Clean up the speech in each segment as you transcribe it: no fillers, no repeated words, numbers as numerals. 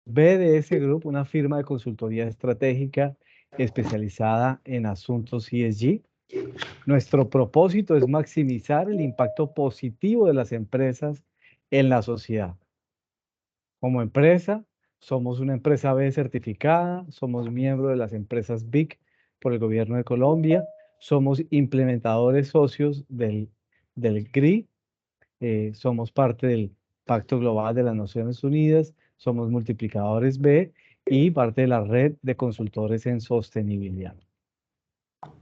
BDS Group, una firma de consultoría estratégica especializada en asuntos ESG. Nuestro propósito es maximizar el impacto positivo de las empresas en la sociedad. Como empresa, somos una empresa B certificada, somos miembro de las empresas BIC por el gobierno de Colombia, somos implementadores socios del GRI, somos parte del Pacto Global de las Naciones Unidas, somos multiplicadores B y parte de la red de consultores en sostenibilidad.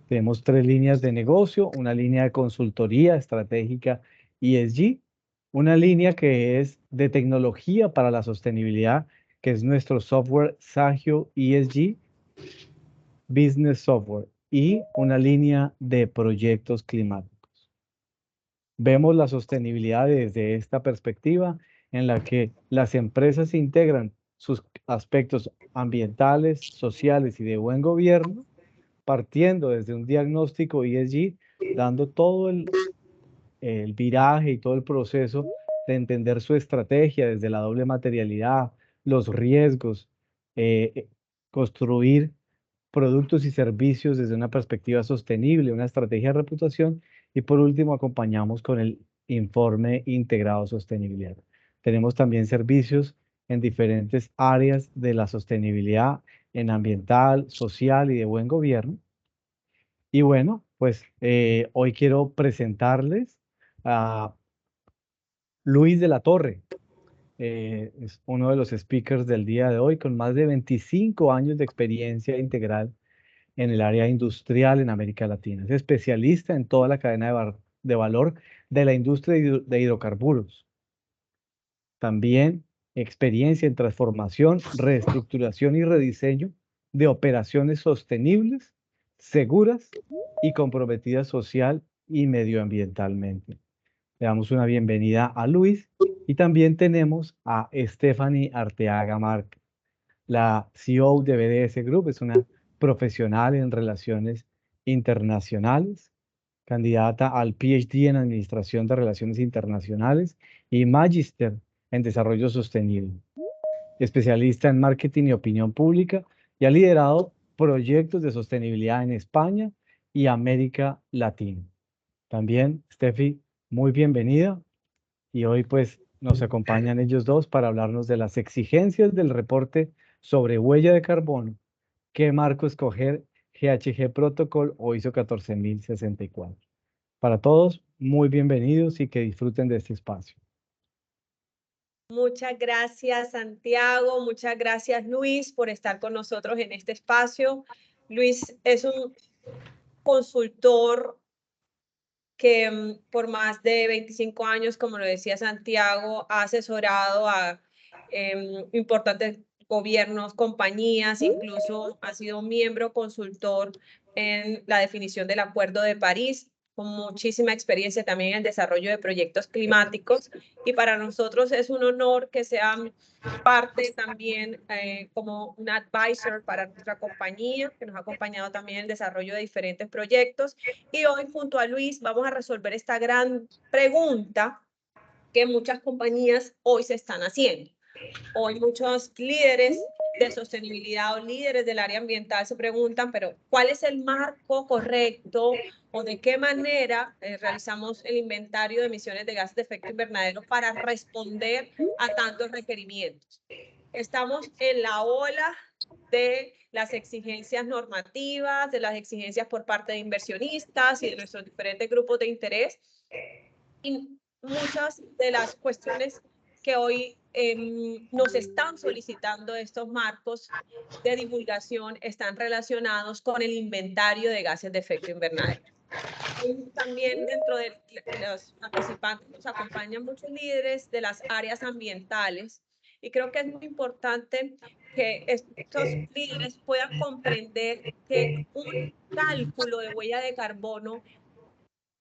Tenemos 3 líneas de negocio, una línea de consultoría estratégica ESG, una línea que es de tecnología para la sostenibilidad, que es nuestro software Sagio ESG Business Software, y una línea de proyectos climáticos. Vemos la sostenibilidad desde esta perspectiva en la que las empresas integran sus aspectos ambientales, sociales y de buen gobierno, partiendo desde un diagnóstico ESG, dando todo el viraje y todo el proceso de entender su estrategia desde la doble materialidad, los riesgos, construir productos y servicios desde una perspectiva sostenible, una estrategia de reputación y por último acompañamos con el informe integrado de sostenibilidad. Tenemos también servicios en diferentes áreas de la sostenibilidad, en ambiental, social y de buen gobierno. Y bueno, pues hoy quiero presentarles a Luis de la Torre. Es uno de los speakers del día de hoy con más de 25 años de experiencia integral en el área industrial en América Latina. Es especialista en toda la cadena de valor de la industria de hidrocarburos. También experiencia en transformación, reestructuración y rediseño de operaciones sostenibles, seguras y comprometidas social y medioambientalmente. Le damos una bienvenida a Luis y también tenemos a Stephanie Arteaga Márquez, la CEO de BDS Group. Es una profesional en relaciones internacionales, candidata al PhD en Administración de Relaciones Internacionales y Magister en Desarrollo Sostenible, especialista en marketing y opinión pública, y ha liderado proyectos de sostenibilidad en España y América Latina. También, Steffi, muy bienvenida. Y hoy pues nos acompañan ellos dos para hablarnos de las exigencias del reporte sobre huella de carbono, qué marco escoger, GHG Protocol o ISO 14064. Para todos, muy bienvenidos y que disfruten de este espacio. Muchas gracias, Santiago. Muchas gracias, Luis, por estar con nosotros en este espacio. Luis es un consultor que por más de 25 años, como lo decía Santiago, ha asesorado a importantes gobiernos, compañías, incluso ha sido miembro consultor en la definición del Acuerdo de París, con muchísima experiencia también en el desarrollo de proyectos climáticos. Y para nosotros es un honor que sea parte también como un advisor para nuestra compañía, que nos ha acompañado también en el desarrollo de diferentes proyectos. Y hoy junto a Luis vamos a resolver esta gran pregunta que muchas compañías hoy se están haciendo. Hoy muchos líderes de sostenibilidad o líderes del área ambiental se preguntan, pero ¿cuál es el marco correcto o de qué manera realizamos el inventario de emisiones de gases de efecto invernadero para responder a tantos requerimientos? Estamos en la ola de las exigencias normativas, de las exigencias por parte de inversionistas y de nuestros diferentes grupos de interés. Y muchas de las cuestiones que hoy nos están solicitando estos marcos de divulgación están relacionados con el inventario de gases de efecto invernadero. También dentro de los participantes nos acompañan muchos líderes de las áreas ambientales y creo que es muy importante que estos líderes puedan comprender que un cálculo de huella de carbono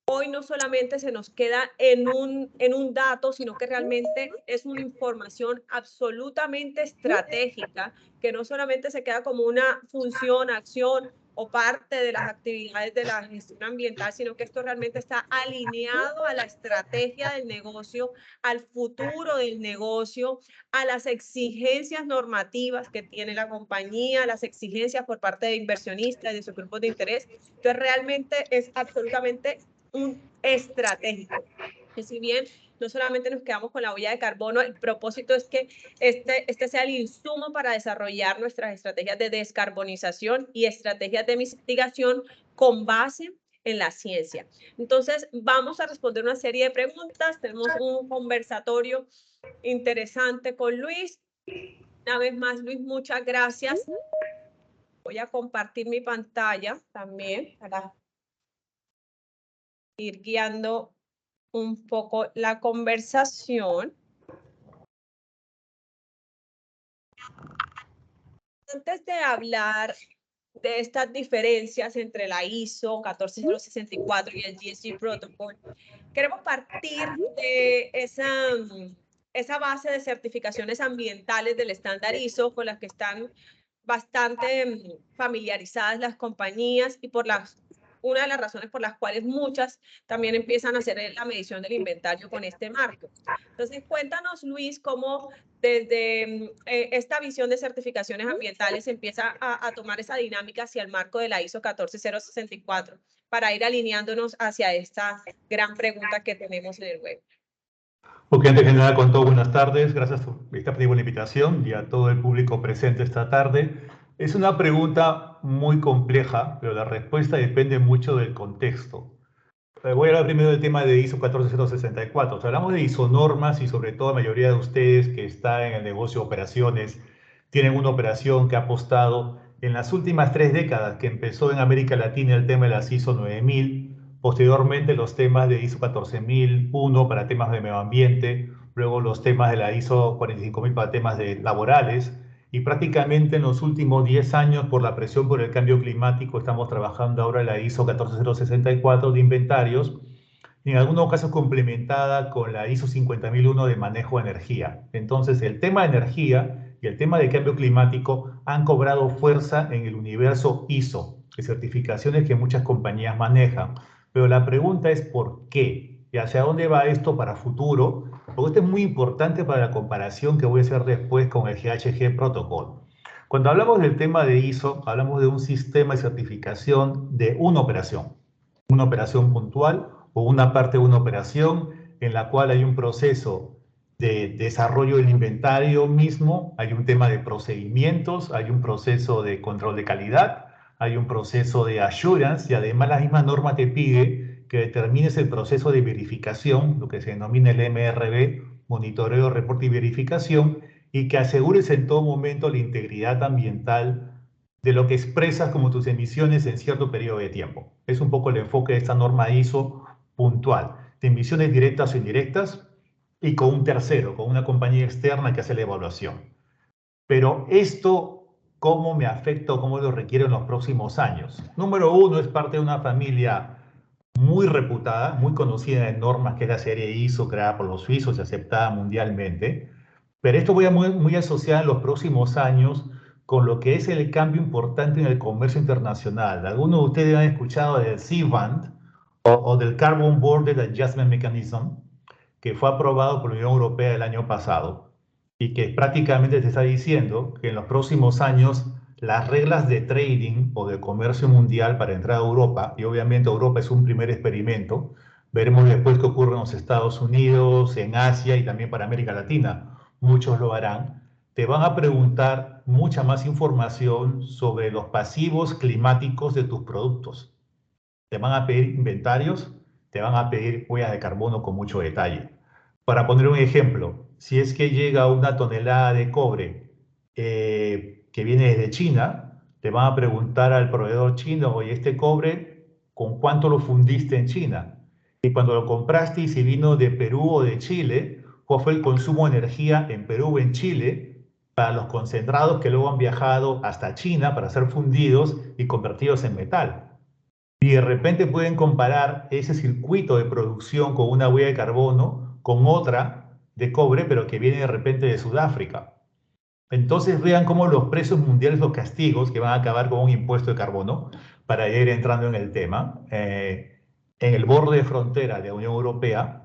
hoy no solamente se nos queda en un dato, sino que realmente es una información absolutamente estratégica, que no solamente se queda como una función, acción o parte de las actividades de la gestión ambiental, sino que esto realmente está alineado a la estrategia del negocio, al futuro del negocio, a las exigencias normativas que tiene la compañía, las exigencias por parte de inversionistas, de sus grupos de interés. Entonces, realmente es absolutamente un estratégico. Que si bien no solamente nos quedamos con la huella de carbono, el propósito es que este sea el insumo para desarrollar nuestras estrategias de descarbonización y estrategias de mitigación con base en la ciencia. Entonces, vamos a responder una serie de preguntas. Tenemos un conversatorio interesante con Luis. Una vez más, Luis, muchas gracias. Voy a compartir mi pantalla también para ir guiando un poco la conversación. Antes de hablar de estas diferencias entre la ISO 14064 y el GSG Protocol, queremos partir de esa base de certificaciones ambientales del estándar ISO con las que están bastante familiarizadas las compañías y una de las razones por las cuales muchas también empiezan a hacer la medición del inventario con este marco. Entonces, cuéntanos, Luis, cómo desde esta visión de certificaciones ambientales se empieza a tomar esa dinámica hacia el marco de la ISO 14064 para ir alineándonos hacia esta gran pregunta que tenemos en el web. Ok, antes de nada, con todo, buenas tardes. Gracias por la invitación y a todo el público presente esta tarde. Es una pregunta muy compleja, pero la respuesta depende mucho del contexto. Voy a hablar primero del tema de ISO 14064. Si hablamos de ISO-normas y sobre todo la mayoría de ustedes que está en el negocio de operaciones, tienen una operación que ha apostado en las últimas 3 décadas, que empezó en América Latina el tema de las ISO 9000, posteriormente los temas de ISO 14001 para temas de medio ambiente, luego los temas de la ISO 45000 para temas laborales, y prácticamente en los últimos 10 años, por la presión por el cambio climático, estamos trabajando ahora en la ISO 14064 de inventarios, y en algunos casos complementada con la ISO 50001 de manejo de energía. Entonces, el tema de energía y el tema de cambio climático han cobrado fuerza en el universo ISO, de certificaciones que muchas compañías manejan. Pero la pregunta es ¿por qué? ¿Y hacia dónde va esto para futuro? Porque esto es muy importante para la comparación que voy a hacer después con el GHG Protocol. Cuando hablamos del tema de ISO, hablamos de un sistema de certificación de una operación puntual o una parte de una operación en la cual hay un proceso de desarrollo del inventario mismo, hay un tema de procedimientos, hay un proceso de control de calidad, hay un proceso de assurance y además la misma norma te pide que determines el proceso de verificación, lo que se denomina el MRV, monitoreo, reporte y verificación, y que asegures en todo momento la integridad ambiental de lo que expresas como tus emisiones en cierto periodo de tiempo. Es un poco el enfoque de esta norma ISO puntual, de emisiones directas o indirectas, y con un tercero, con una compañía externa que hace la evaluación. Pero esto, ¿cómo me afecta o cómo lo requiere en los próximos años? Número uno, es parte de una familia muy reputada, muy conocida en normas, que es la serie ISO, creada por los suizos y aceptada mundialmente. Pero esto voy a muy asociado en los próximos años con lo que es el cambio importante en el comercio internacional. Algunos de ustedes han escuchado del CBAM o del Carbon Border Adjustment Mechanism, que fue aprobado por la Unión Europea el año pasado y que prácticamente te está diciendo que en los próximos años las reglas de trading o de comercio mundial para entrar a Europa, y obviamente Europa es un primer experimento, veremos después qué ocurre en los Estados Unidos, en Asia y también para América Latina, muchos lo harán, te van a preguntar mucha más información sobre los pasivos climáticos de tus productos. Te van a pedir inventarios, te van a pedir huellas de carbono con mucho detalle. Para poner un ejemplo, si es que llega una tonelada de cobre que viene desde China, te van a preguntar al proveedor chino, oye, este cobre, ¿con cuánto lo fundiste en China? Y cuando lo compraste y si vino de Perú o de Chile, ¿cuál fue el consumo de energía en Perú o en Chile para los concentrados que luego han viajado hasta China para ser fundidos y convertidos en metal? Y de repente pueden comparar ese circuito de producción con una huella de carbono con otra de cobre, pero que viene de repente de Sudáfrica. Entonces vean cómo los precios mundiales, los castigos que van a acabar con un impuesto de carbono, para ir entrando en el tema, en el borde de frontera de la Unión Europea,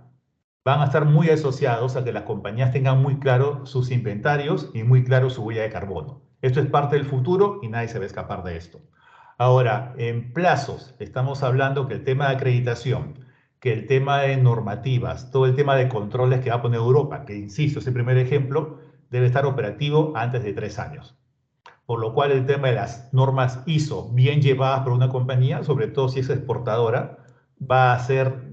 van a estar muy asociados a que las compañías tengan muy claro sus inventarios y muy claro su huella de carbono. Esto es parte del futuro y nadie se va a escapar de esto. Ahora, en plazos, estamos hablando que el tema de acreditación, que el tema de normativas, todo el tema de controles que va a poner Europa, que insisto, ese primer ejemplo, debe estar operativo antes de 3 años. Por lo cual el tema de las normas ISO bien llevadas por una compañía, sobre todo si es exportadora, va a ser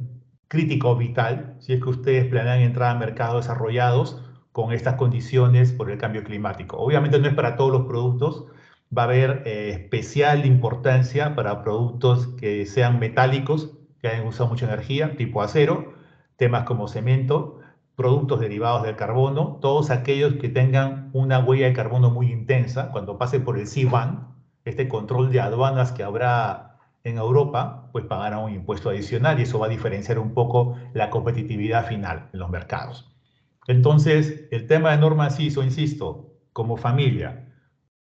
crítico o vital si es que ustedes planean entrar a mercados desarrollados con estas condiciones por el cambio climático. Obviamente no es para todos los productos, va a haber especial importancia para productos que sean metálicos, que hayan usado mucha energía, tipo acero, temas como cemento, productos derivados del carbono, todos aquellos que tengan una huella de carbono muy intensa, cuando pase por el CBAM, este control de aduanas que habrá en Europa, pues pagarán un impuesto adicional y eso va a diferenciar un poco la competitividad final en los mercados. Entonces, el tema de normas ISO, insisto, como familia,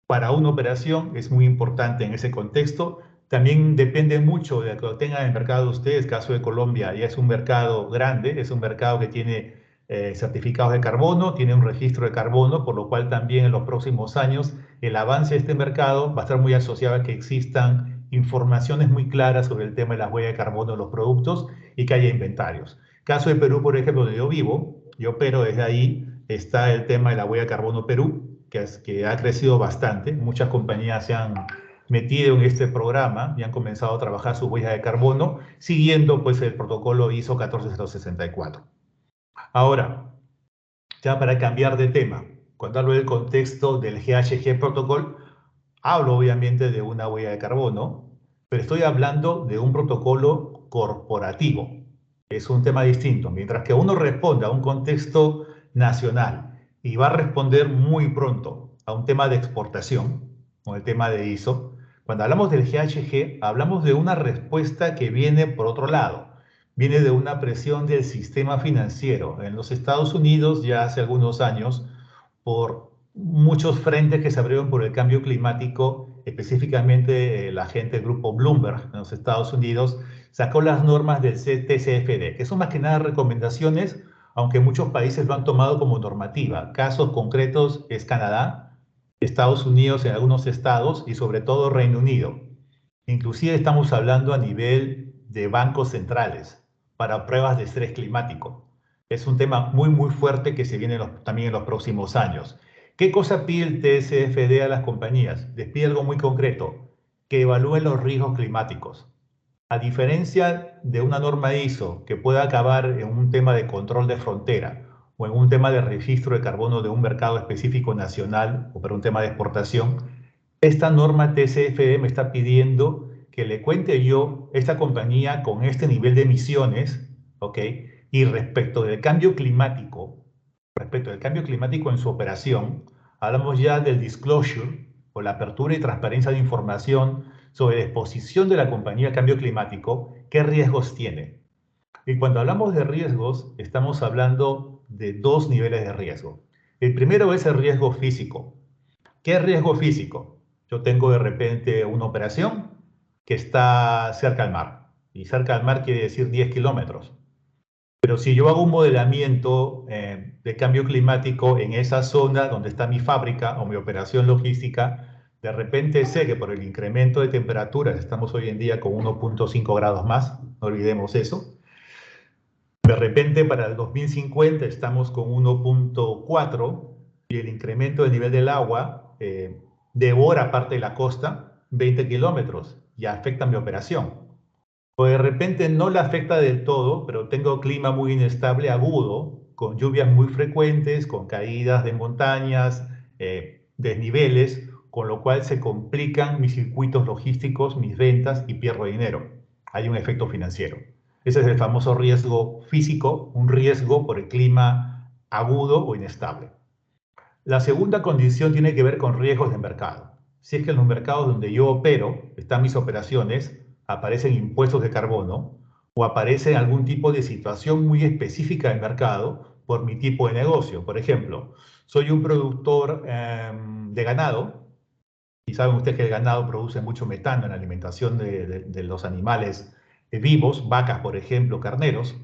para una operación es muy importante en ese contexto. También depende mucho de lo que tengan en el mercado de ustedes. Caso de Colombia, ya es un mercado grande, es un mercado que tiene certificados de carbono, tiene un registro de carbono, por lo cual también en los próximos años el avance de este mercado va a estar muy asociado a que existan informaciones muy claras sobre el tema de la huella de carbono de los productos y que haya inventarios. Caso de Perú, por ejemplo, donde yo vivo, yo opero desde ahí, está el tema de la huella de carbono Perú, que ha crecido bastante. Muchas compañías se han metido en este programa y han comenzado a trabajar su huella de carbono siguiendo pues el protocolo ISO 14064. Ahora, ya para cambiar de tema, cuando hablo del contexto del GHG Protocol, hablo obviamente de una huella de carbono, pero estoy hablando de un protocolo corporativo. Es un tema distinto. Mientras que uno responde a un contexto nacional y va a responder muy pronto a un tema de exportación, con el tema de ISO, cuando hablamos del GHG, hablamos de una respuesta que viene por otro lado. Viene de una presión del sistema financiero. En los Estados Unidos ya hace algunos años, por muchos frentes que se abrieron por el cambio climático, específicamente la gente del grupo Bloomberg en los Estados Unidos, sacó las normas del TCFD, que son más que nada recomendaciones, aunque muchos países lo han tomado como normativa. Casos concretos es Canadá, Estados Unidos en algunos estados y sobre todo Reino Unido. Inclusive estamos hablando a nivel de bancos centrales para pruebas de estrés climático. Es un tema muy, muy fuerte que se viene también en los próximos años. ¿Qué cosa pide el TCFD a las compañías? Les pide algo muy concreto, que evalúen los riesgos climáticos. A diferencia de una norma ISO que pueda acabar en un tema de control de frontera o en un tema de registro de carbono de un mercado específico nacional o para un tema de exportación, esta norma TCFD me está pidiendo que le cuente yo esta compañía con este nivel de emisiones, ¿ok? Y respecto del cambio climático en su operación, hablamos ya del disclosure o la apertura y transparencia de información sobre la exposición de la compañía al cambio climático, qué riesgos tiene. Y cuando hablamos de riesgos, estamos hablando de dos niveles de riesgo. El primero es el riesgo físico. ¿Qué es riesgo físico? Yo tengo de repente una operación que está cerca al mar. Y cerca al mar quiere decir 10 kilómetros. Pero si yo hago un modelamiento de cambio climático en esa zona donde está mi fábrica o mi operación logística, de repente sé que por el incremento de temperaturas, estamos hoy en día con 1.5 grados más, no olvidemos eso, de repente para el 2050 estamos con 1.4 y el incremento del nivel del agua devora parte de la costa, 20 kilómetros, y afecta mi operación. O de repente no la afecta del todo, pero tengo clima muy inestable, agudo, con lluvias muy frecuentes, con caídas de montañas, desniveles, con lo cual se complican mis circuitos logísticos, mis ventas y pierdo dinero. Hay un efecto financiero. Ese es el famoso riesgo físico, un riesgo por el clima agudo o inestable. La segunda condición tiene que ver con riesgos de mercado. Si es que en los mercados donde yo opero, están mis operaciones, aparecen impuestos de carbono o aparece algún tipo de situación muy específica del mercado por mi tipo de negocio. Por ejemplo, Soy un productor de ganado, y saben ustedes que el ganado produce mucho metano en la alimentación de los animales vivos, vacas, por ejemplo, carneros.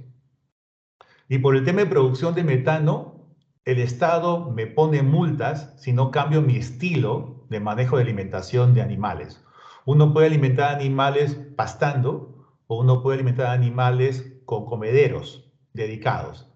Y por el tema de producción de metano, el Estado me pone multas si no cambio mi estilo de manejo de alimentación de animales. Uno puede alimentar animales pastando o uno puede alimentar animales con comederos dedicados.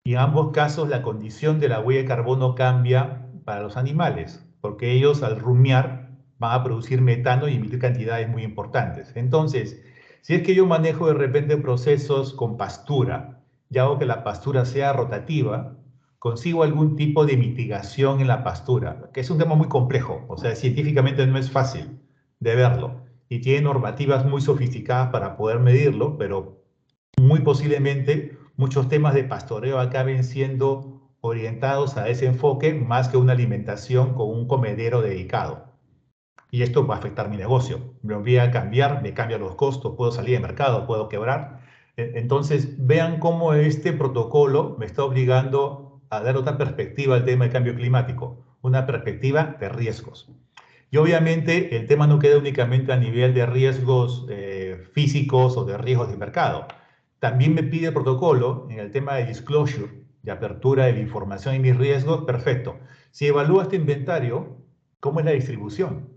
Y en ambos casos la condición de la huella de carbono cambia para los animales, porque ellos al rumiar van a producir metano y emitir cantidades muy importantes. Entonces, si es que yo manejo de repente procesos con pastura y hago que la pastura sea rotativa, consigo algún tipo de mitigación en la pastura, que es un tema muy complejo, o sea, científicamente no es fácil de verlo y tiene normativas muy sofisticadas para poder medirlo, pero muy posiblemente muchos temas de pastoreo acaben siendo orientados a ese enfoque más que una alimentación con un comedero dedicado. Y esto va a afectar mi negocio. Me voy a cambiar, me cambia los costos, puedo salir de mercado, puedo quebrar. Entonces, vean cómo este protocolo me está obligando a dar otra perspectiva al tema del cambio climático, una perspectiva de riesgos. Y obviamente el tema no queda únicamente a nivel de riesgos físicos o de riesgos de mercado. También me pide el protocolo en el tema de disclosure, de apertura de la información y mis riesgos, perfecto. Si evalúo este inventario, ¿cómo es la distribución?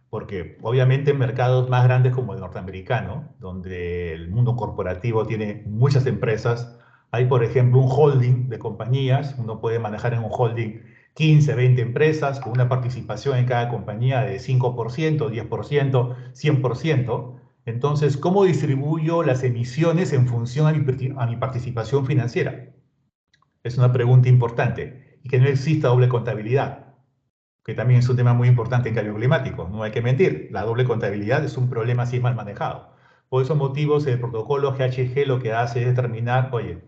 Porque obviamente en mercados más grandes como el norteamericano, donde el mundo corporativo tiene muchas empresas, hay por ejemplo un holding de compañías, uno puede manejar en un holding 15, 20 empresas con una participación en cada compañía de 5%, 10%, 100%. Entonces, ¿cómo distribuyo las emisiones en función a mi participación financiera? Es una pregunta importante y que no exista doble contabilidad, que también es un tema muy importante en cambio climático. No hay que mentir, la doble contabilidad es un problema si es mal manejado. Por esos motivos, el protocolo GHG lo que hace es determinar, oye,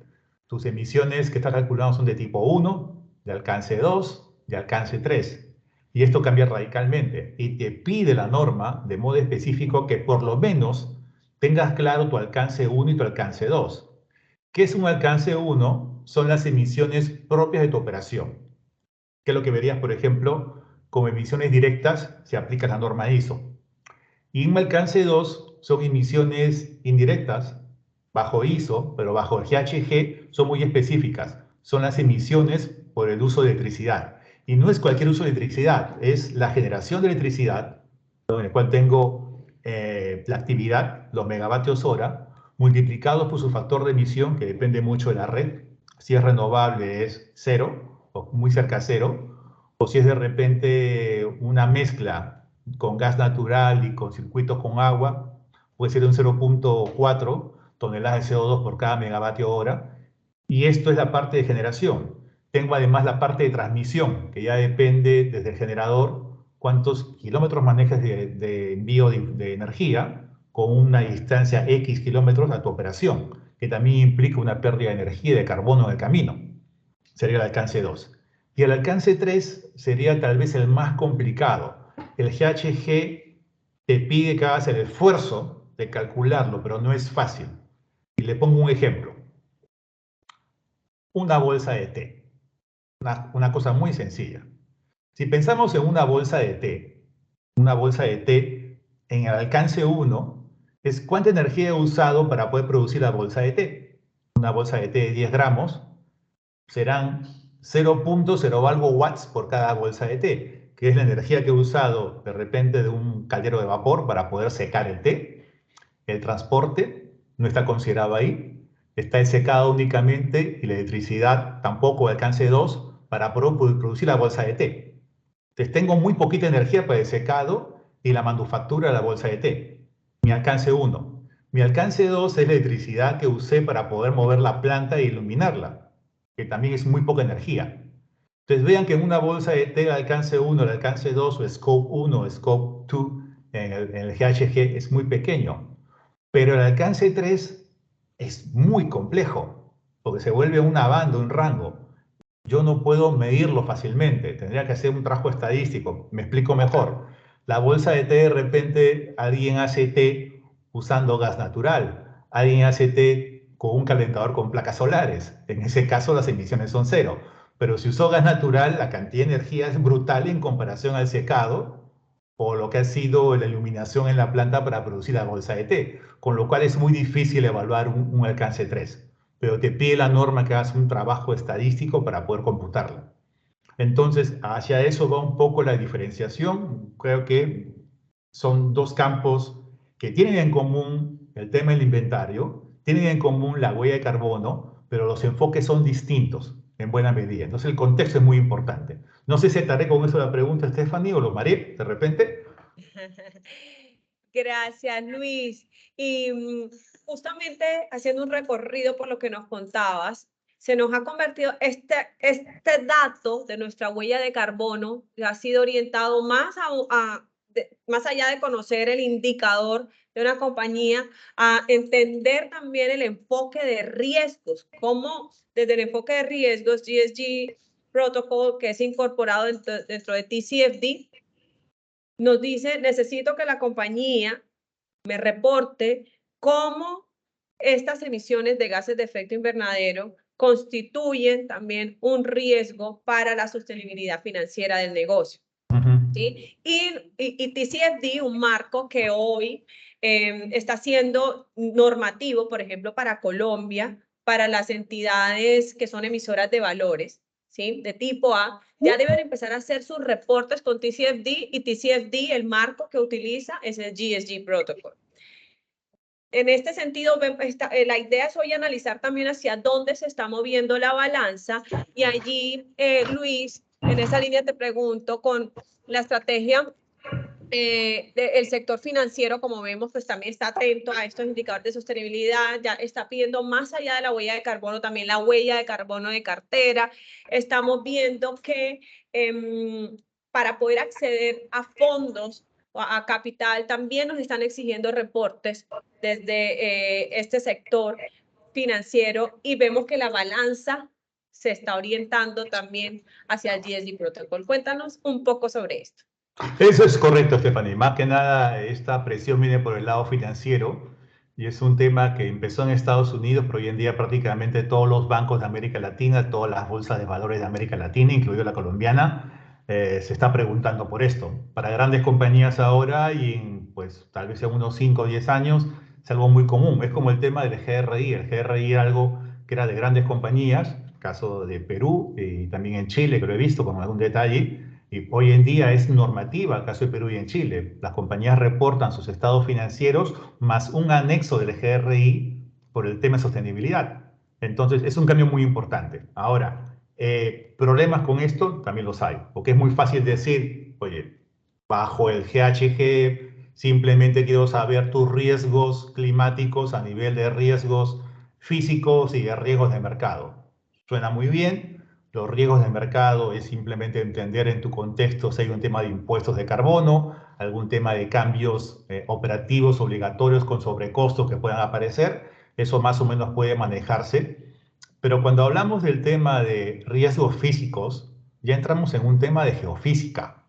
tus emisiones que estás calculando son de tipo 1, de alcance 2, de alcance 3. Y esto cambia radicalmente y te pide la norma de modo específico que por lo menos tengas claro tu alcance 1 y tu alcance 2. ¿Qué es un alcance 1? Son las emisiones propias de tu operación, que es lo que verías, por ejemplo, como emisiones directas se aplica la norma ISO. Y un alcance 2 son emisiones indirectas, bajo ISO, pero bajo el GHG son muy específicas. Son las emisiones por el uso de electricidad. Y no es cualquier uso de electricidad, es la generación de electricidad, en el cual tengo la actividad, los megavatios hora, multiplicados por su factor de emisión, que depende mucho de la red. Si es renovable es 0, o muy cerca a 0, o si es de repente una mezcla con gas natural y con circuitos con agua, puede ser un 0.4 toneladas de CO2 por cada megavatio hora. Y esto es la parte de generación. Tengo además la parte de transmisión, que ya depende desde el generador cuántos kilómetros manejes de envío de energía con una distancia X kilómetros a tu operación, que también implica una pérdida de energía y de carbono en el camino. Sería el alcance 2. Y el alcance 3 sería tal vez el más complicado. El GHG te pide que hagas el esfuerzo de calcularlo, pero no es fácil. Y le pongo un ejemplo. Una bolsa de té. Una cosa muy sencilla. Si pensamos en una bolsa de té en el alcance 1 es cuánta energía he usado para poder producir la bolsa de té. Una bolsa de té de 10 gramos serán 0.0 algo watts por cada bolsa de té, que es la energía que he usado de repente de un caldero de vapor para poder secar el té. El transporte no está considerado ahí, está el secado únicamente y la electricidad tampoco alcance 2 para producir la bolsa de té. Entonces tengo muy poquita energía para el secado y la manufactura de la bolsa de té. Mi alcance 1. Mi alcance 2 es la electricidad que usé para poder mover la planta e iluminarla, que también es muy poca energía. Entonces vean que en una bolsa de té el alcance 1, el alcance 2 o Scope 1 o Scope 2 en el GHG es muy pequeño. Pero el alcance 3 es muy complejo, porque se vuelve una banda, un rango. Yo no puedo medirlo fácilmente, tendría que hacer un trabajo estadístico. Me explico mejor. La bolsa de té, de repente, alguien hace té usando gas natural, alguien hace té con un calentador con placas solares. En ese caso, las emisiones son 0. Pero si usó gas natural, la cantidad de energía es brutal en comparación al secado o lo que ha sido la iluminación en la planta para producir la bolsa de té, con lo cual es muy difícil evaluar un alcance 3, pero te pide la norma que hagas un trabajo estadístico para poder computarlo. Entonces, hacia eso va un poco la diferenciación. Creo que son dos campos que tienen en común el tema del inventario, tienen en común la huella de carbono, pero los enfoques son distintos en buena medida. Entonces, el contexto es muy importante. No sé si estaré con eso la pregunta, Stephanie, o lo mareé de repente. Gracias, Luis. Y justamente haciendo un recorrido por lo que nos contabas, se nos ha convertido este dato de nuestra huella de carbono, que ha sido orientado más más allá de conocer el indicador de una compañía, a entender también el enfoque de riesgos, cómo desde el enfoque de riesgos, GSG Protocol, que es incorporado dentro de TCFD, nos dice, necesito que la compañía me reporte cómo estas emisiones de gases de efecto invernadero constituyen también un riesgo para la sostenibilidad financiera del negocio. ¿Sí? Y TCFD, un marco que hoy está siendo normativo, por ejemplo, para Colombia, para las entidades que son emisoras de valores, ¿sí? De tipo A, ya deben empezar a hacer sus reportes con TCFD, y TCFD, el marco que utiliza es el GSG Protocol. En este sentido, la idea es hoy analizar también hacia dónde se está moviendo la balanza, y allí, Luis, en esa línea te pregunto, con la estrategia del sector financiero, como vemos, pues también está atento a estos indicadores de sostenibilidad, ya está pidiendo más allá de la huella de carbono, también la huella de carbono de cartera. Estamos viendo que para poder acceder a fondos o a capital, también nos están exigiendo reportes desde este sector financiero, y vemos que la balanza se está orientando también hacia el GSG Protocol. Cuéntanos un poco sobre esto. Eso es correcto, Stephanie. Más que nada, esta presión viene por el lado financiero y es un tema que empezó en Estados Unidos, pero hoy en día prácticamente todos los bancos de América Latina, todas las bolsas de valores de América Latina, incluido la colombiana, se está preguntando por esto. Para grandes compañías ahora y pues tal vez en unos 5 o 10 años es algo muy común. Es como el tema del GRI. El GRI era algo que era de grandes compañías, caso de Perú y también en Chile, que lo he visto con algún detalle. Y hoy en día es normativa, el caso de Perú y en Chile. Las compañías reportan sus estados financieros más un anexo del GRI por el tema de sostenibilidad. Entonces, es un cambio muy importante. Ahora, problemas con esto también los hay, porque es muy fácil decir, oye, bajo el GHG simplemente quiero saber tus riesgos climáticos a nivel de riesgos físicos y de riesgos de mercado. Suena muy bien. Los riesgos de mercado es simplemente entender en tu contexto si hay un tema de impuestos de carbono, algún tema de cambios operativos obligatorios con sobrecostos que puedan aparecer. Eso más o menos puede manejarse. Pero cuando hablamos del tema de riesgos físicos, ya entramos en un tema de geofísica,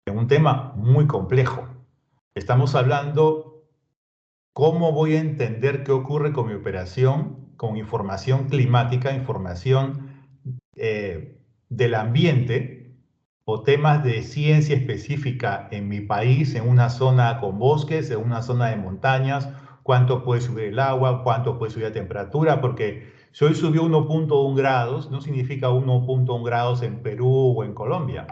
en un tema muy complejo. Estamos hablando cómo voy a entender qué ocurre con mi operación, con información climática, información del ambiente o temas de ciencia específica en mi país, en una zona con bosques, en una zona de montañas, cuánto puede subir el agua, cuánto puede subir la temperatura, porque si hoy subió 1.1 grados, no significa 1.1 grados en Perú o en Colombia.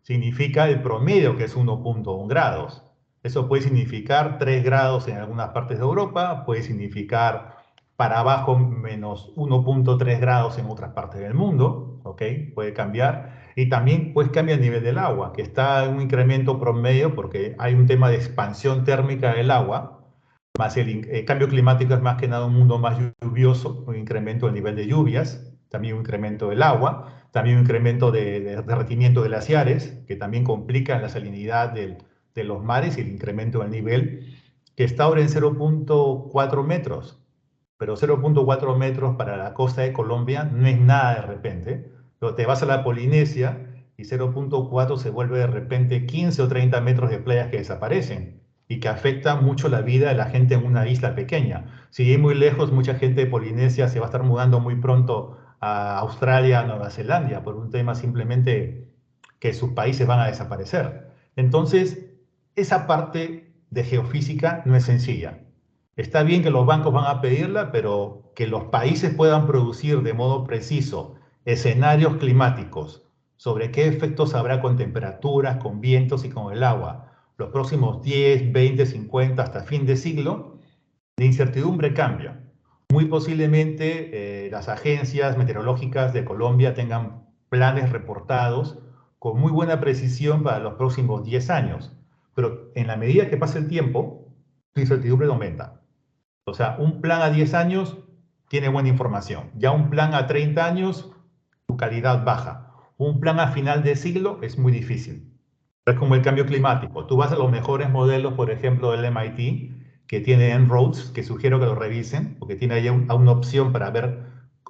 Significa el promedio, que es 1.1 grados. Eso puede significar 3 grados en algunas partes de Europa, puede significar para abajo menos 1.3 grados en otras partes del mundo, ¿ok? Puede cambiar. Y también pues cambia el nivel del agua, que está en un incremento promedio porque hay un tema de expansión térmica del agua, más el cambio climático es más que nada un mundo más lluvioso, un incremento del nivel de lluvias, también un incremento del agua, también un incremento de derretimiento de glaciares, que también complican la salinidad de los mares y el incremento del nivel, que está ahora en 0.4 metros. Pero 0.4 metros para la costa de Colombia no es nada de repente. Pero te vas a la Polinesia y 0.4 se vuelve de repente 15 o 30 metros de playas que desaparecen y que afecta mucho la vida de la gente en una isla pequeña. Si es muy lejos, mucha gente de Polinesia se va a estar mudando muy pronto a Australia, a Nueva Zelanda, por un tema simplemente que sus países van a desaparecer. Entonces, esa parte de geofísica no es sencilla. Está bien que los bancos van a pedirla, pero que los países puedan producir de modo preciso escenarios climáticos sobre qué efectos habrá con temperaturas, con vientos y con el agua los próximos 10, 20, 50 hasta fin de siglo, la incertidumbre cambia. Muy posiblemente las agencias meteorológicas de Colombia tengan planes reportados con muy buena precisión para los próximos 10 años, pero en la medida que pasa el tiempo, la incertidumbre aumenta. O sea, un plan a 10 años tiene buena información. Ya un plan a 30 años, su calidad baja. Un plan a final de siglo es muy difícil. Es como el cambio climático. Tú vas a los mejores modelos, por ejemplo, del MIT, que tiene En-ROADS, que sugiero que lo revisen, porque tiene ahí una opción para ver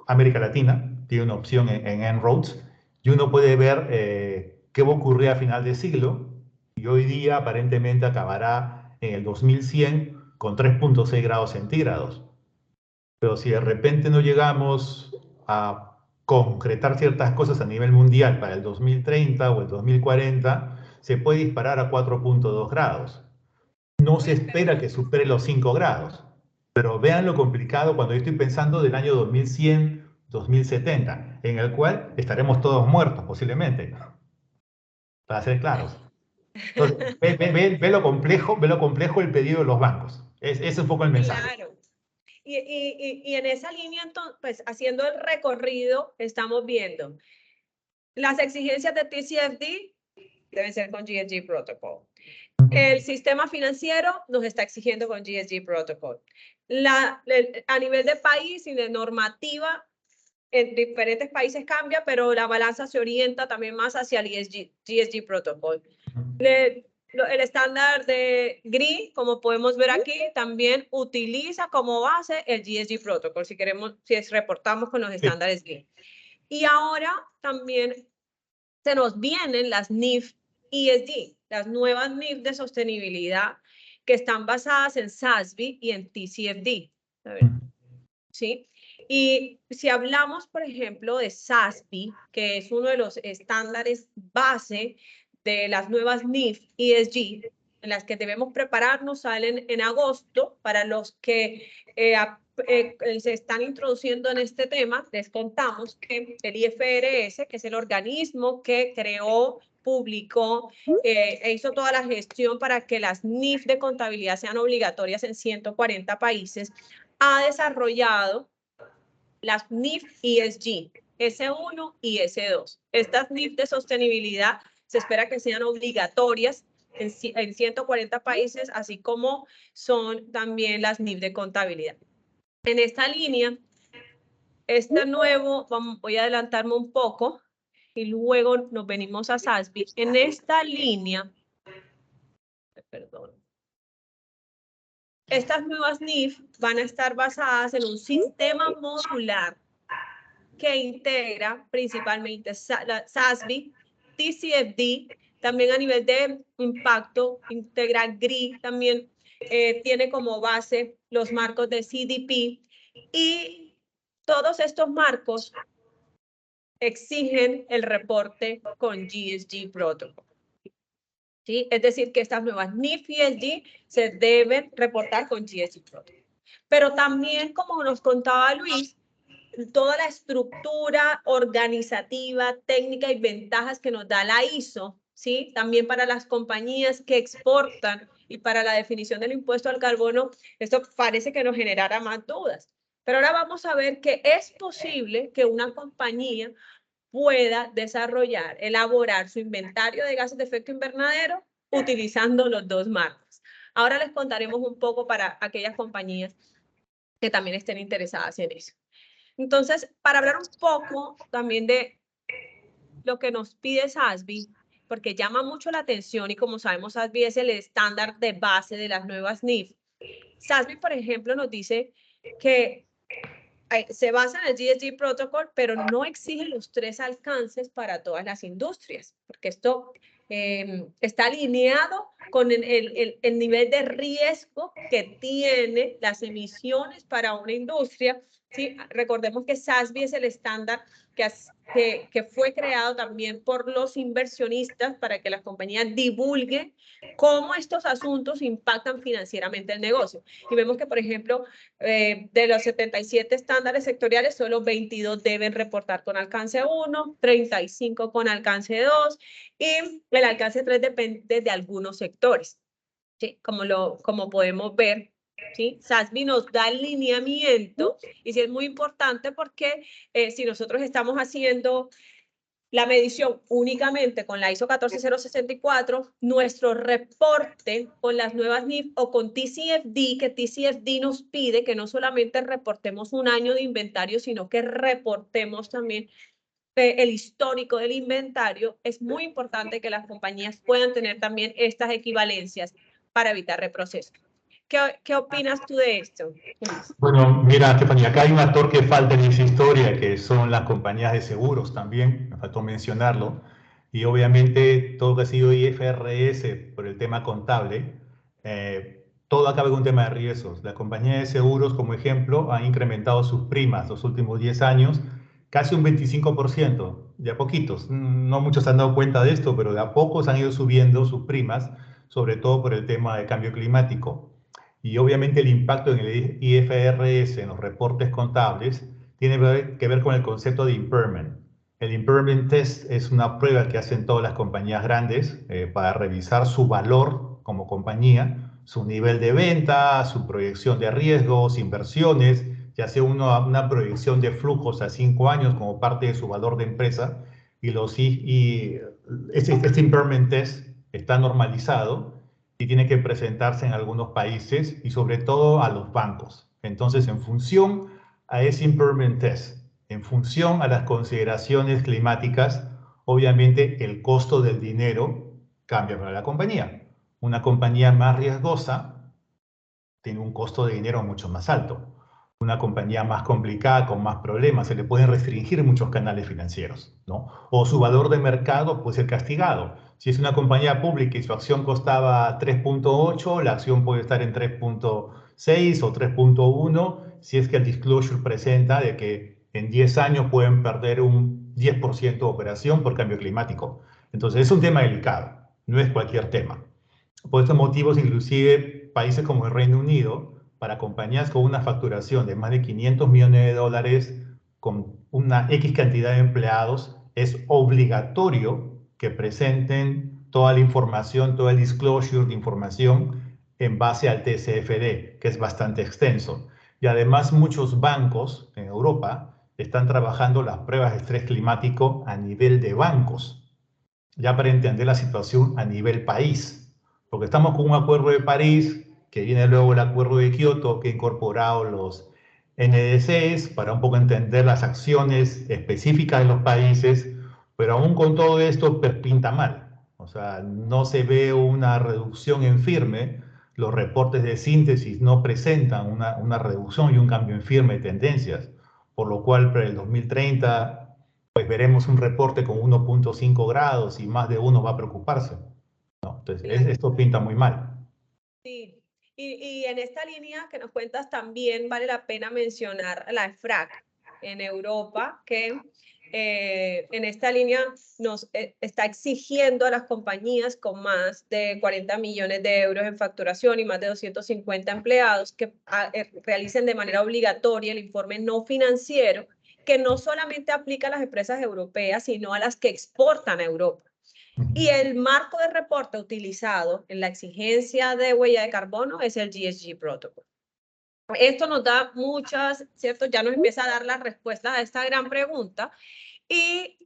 América Latina, tiene una opción en En-ROADS, y uno puede ver qué va a ocurrir a final de siglo, y hoy día aparentemente acabará en el 2100 con 3.6 grados centígrados. Pero si de repente no llegamos a concretar ciertas cosas a nivel mundial para el 2030 o el 2040, se puede disparar a 4.2 grados. No se espera que supere los 5 grados, pero vean lo complicado cuando yo estoy pensando del año 2100, 2070, en el cual estaremos todos muertos posiblemente, para ser claros. Entonces, ve lo complejo el pedido de los bancos. Ese es un poco el mensaje. Claro. Y en esa línea, entonces, pues haciendo el recorrido, estamos viendo las exigencias de TCFD deben ser con GSG Protocol. El sistema financiero nos está exigiendo con GSG Protocol. A nivel de país y de normativa, en diferentes países cambia, pero la balanza se orienta también más hacia el GSG Protocol. El estándar de GRI, como podemos ver aquí, también utiliza como base el GSG Protocol, si reportamos con los estándares GRI. Y ahora también se nos vienen las NIF ESG, las nuevas NIF de sostenibilidad que están basadas en SASB y en TCFD. ¿Sí? Y si hablamos, por ejemplo, de SASB, que es uno de los estándares base de las nuevas NIF ESG, en las que debemos prepararnos, salen en agosto. Para los que se están introduciendo en este tema, les contamos que el IFRS, que es el organismo que creó, publicó e hizo toda la gestión para que las NIF de contabilidad sean obligatorias en 140 países, ha desarrollado las NIF ESG, S1 y S2. Estas NIF de sostenibilidad se espera que sean obligatorias en 140 países, así como son también las NIF de contabilidad. En esta línea, voy a adelantarme un poco y luego nos venimos a SASB. En esta línea, perdón. Estas nuevas NIF van a estar basadas en un sistema modular que integra principalmente SASB, TCFD, también a nivel de impacto, integra GRI, también tiene como base los marcos de CDP, y todos estos marcos exigen el reporte con GSG Protocol. ¿Sí? Es decir, que estas nuevas NIF y ESG se deben reportar con GSG Protocol. Pero también, como nos contaba Luis, toda la estructura organizativa, técnica y ventajas que nos da la ISO, ¿sí? También para las compañías que exportan y para la definición del impuesto al carbono, esto parece que nos generara más dudas. Pero ahora vamos a ver que es posible que una compañía pueda desarrollar, elaborar su inventario de gases de efecto invernadero utilizando los dos marcos. Ahora les contaremos un poco para aquellas compañías que también estén interesadas en eso. Entonces, para hablar un poco también de lo que nos pide SASB, porque llama mucho la atención y como sabemos, SASB es el estándar de base de las nuevas NIF. SASB, por ejemplo, nos dice que se basa en el GSG Protocol, pero no exige los 3 alcances para todas las industrias, porque esto está alineado con el nivel de riesgo que tiene las emisiones para una industria ¿sí? Recordemos que SASB es el estándar que fue creado también por los inversionistas para que las compañías divulguen cómo estos asuntos impactan financieramente el negocio. Y vemos que, por ejemplo, de los 77 estándares sectoriales, solo 22 deben reportar con alcance 1, 35 con alcance 2 y el alcance 3 depende de algunos sectores. ¿Sí? Como podemos ver, ¿sí? SASB nos da el lineamiento y sí es muy importante porque si nosotros estamos haciendo la medición únicamente con la ISO 14064, nuestro reporte con las nuevas NIF o con TCFD, que TCFD nos pide que no solamente reportemos un año de inventario, sino que reportemos también el histórico del inventario, es muy importante que las compañías puedan tener también estas equivalencias para evitar reproceso. ¿Qué opinas tú de esto? Bueno, mira, Estefanía, acá hay un actor que falta en esa historia, que son las compañías de seguros también, me faltó mencionarlo, y obviamente todo que ha sido IFRS por el tema contable, todo acaba en un tema de riesgos. La compañía de seguros, como ejemplo, ha incrementado sus primas los últimos 10 años, casi un 25%, de a poquitos. No muchos se han dado cuenta de esto, pero de a pocos han ido subiendo sus primas, sobre todo por el tema de cambio climático. Y obviamente el impacto en el IFRS, en los reportes contables, tiene que ver con el concepto de impairment. El impairment test es una prueba que hacen todas las compañías grandes para revisar su valor como compañía, su nivel de venta, su proyección de riesgos, inversiones, ya sea una proyección de flujos a 5 años como parte de su valor de empresa. Este impairment test está normalizado y tiene que presentarse en algunos países y sobre todo a los bancos. Entonces, en función a ese impairment test, en función a las consideraciones climáticas, obviamente el costo del dinero cambia para la compañía. Una compañía más riesgosa tiene un costo de dinero mucho más alto. Una compañía más complicada, con más problemas, se le pueden restringir muchos canales financieros, ¿no? O su valor de mercado puede ser castigado. Si es una compañía pública y su acción costaba 3.8, la acción puede estar en 3.6 o 3.1, si es que el disclosure presenta de que en 10 años pueden perder un 10% de operación por cambio climático. Entonces es un tema delicado, no es cualquier tema. Por estos motivos, inclusive países como el Reino Unido, para compañías con una facturación de más de 500 millones de dólares, con una X cantidad de empleados, es obligatorio que presenten toda la información, todo el disclosure de información en base al TCFD, que es bastante extenso. Y además muchos bancos en Europa están trabajando las pruebas de estrés climático a nivel de bancos, ya para entender la situación a nivel país. Porque estamos con un acuerdo de París, que viene luego el acuerdo de Kioto, que ha incorporado los NDCs para un poco entender las acciones específicas de los países, pero aún con todo esto pinta mal. O sea, no se ve una reducción en firme, los reportes de síntesis no presentan una reducción y un cambio en firme de tendencias, por lo cual para el 2030 pues veremos un reporte con 1.5 grados y más de uno va a preocuparse. No, entonces, esto pinta muy mal. Sí, y en esta línea que nos cuentas también vale la pena mencionar la EFRAG en Europa, que en esta línea nos está exigiendo a las compañías con más de 40 millones de euros en facturación y más de 250 empleados que realicen de manera obligatoria el informe no financiero, que no solamente aplica a las empresas europeas, sino a las que exportan a Europa. Y el marco de reporte utilizado en la exigencia de huella de carbono es el GHG Protocol. Esto nos da muchas, ¿cierto? Ya nos empieza a dar las respuestas a esta gran pregunta. ¿Y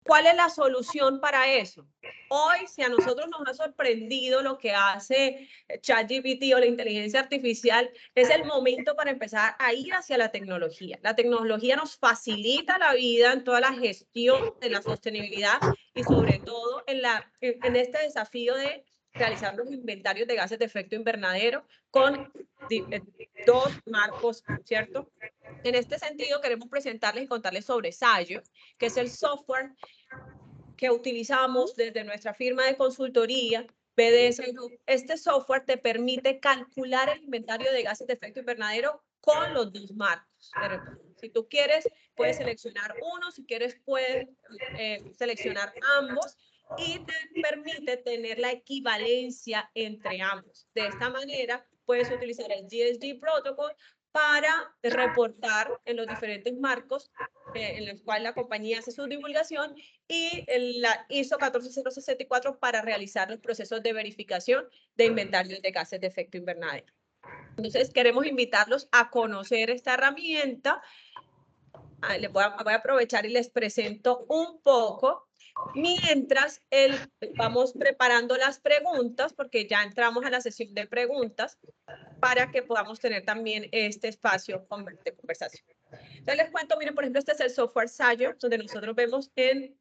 cuál es la solución para eso? Hoy, si a nosotros nos ha sorprendido lo que hace ChatGPT o la inteligencia artificial, es el momento para empezar a ir hacia la tecnología. La tecnología nos facilita la vida en toda la gestión de la sostenibilidad y sobre todo en este desafío de realizar los inventarios de gases de efecto invernadero con dos marcos, ¿cierto? En este sentido, queremos presentarles y contarles sobre Sayo, que es el software que utilizamos desde nuestra firma de consultoría, BDS Group. Este software te permite calcular el inventario de gases de efecto invernadero con los dos marcos de reputación. Si tú quieres, puedes seleccionar uno, si quieres, puedes seleccionar ambos y te permite tener la equivalencia entre ambos. De esta manera, puedes utilizar el GSG Protocol para reportar en los diferentes marcos en los cuales la compañía hace su divulgación y la ISO 14064 para realizar los procesos de verificación de inventarios de gases de efecto invernadero. Entonces, queremos invitarlos a conocer esta herramienta. Voy a aprovechar y les presento un poco. Mientras vamos preparando las preguntas, porque ya entramos a la sesión de preguntas, para que podamos tener también este espacio de conversación. Entonces les cuento, miren, por ejemplo, este es el software Sayo, donde nosotros vemos en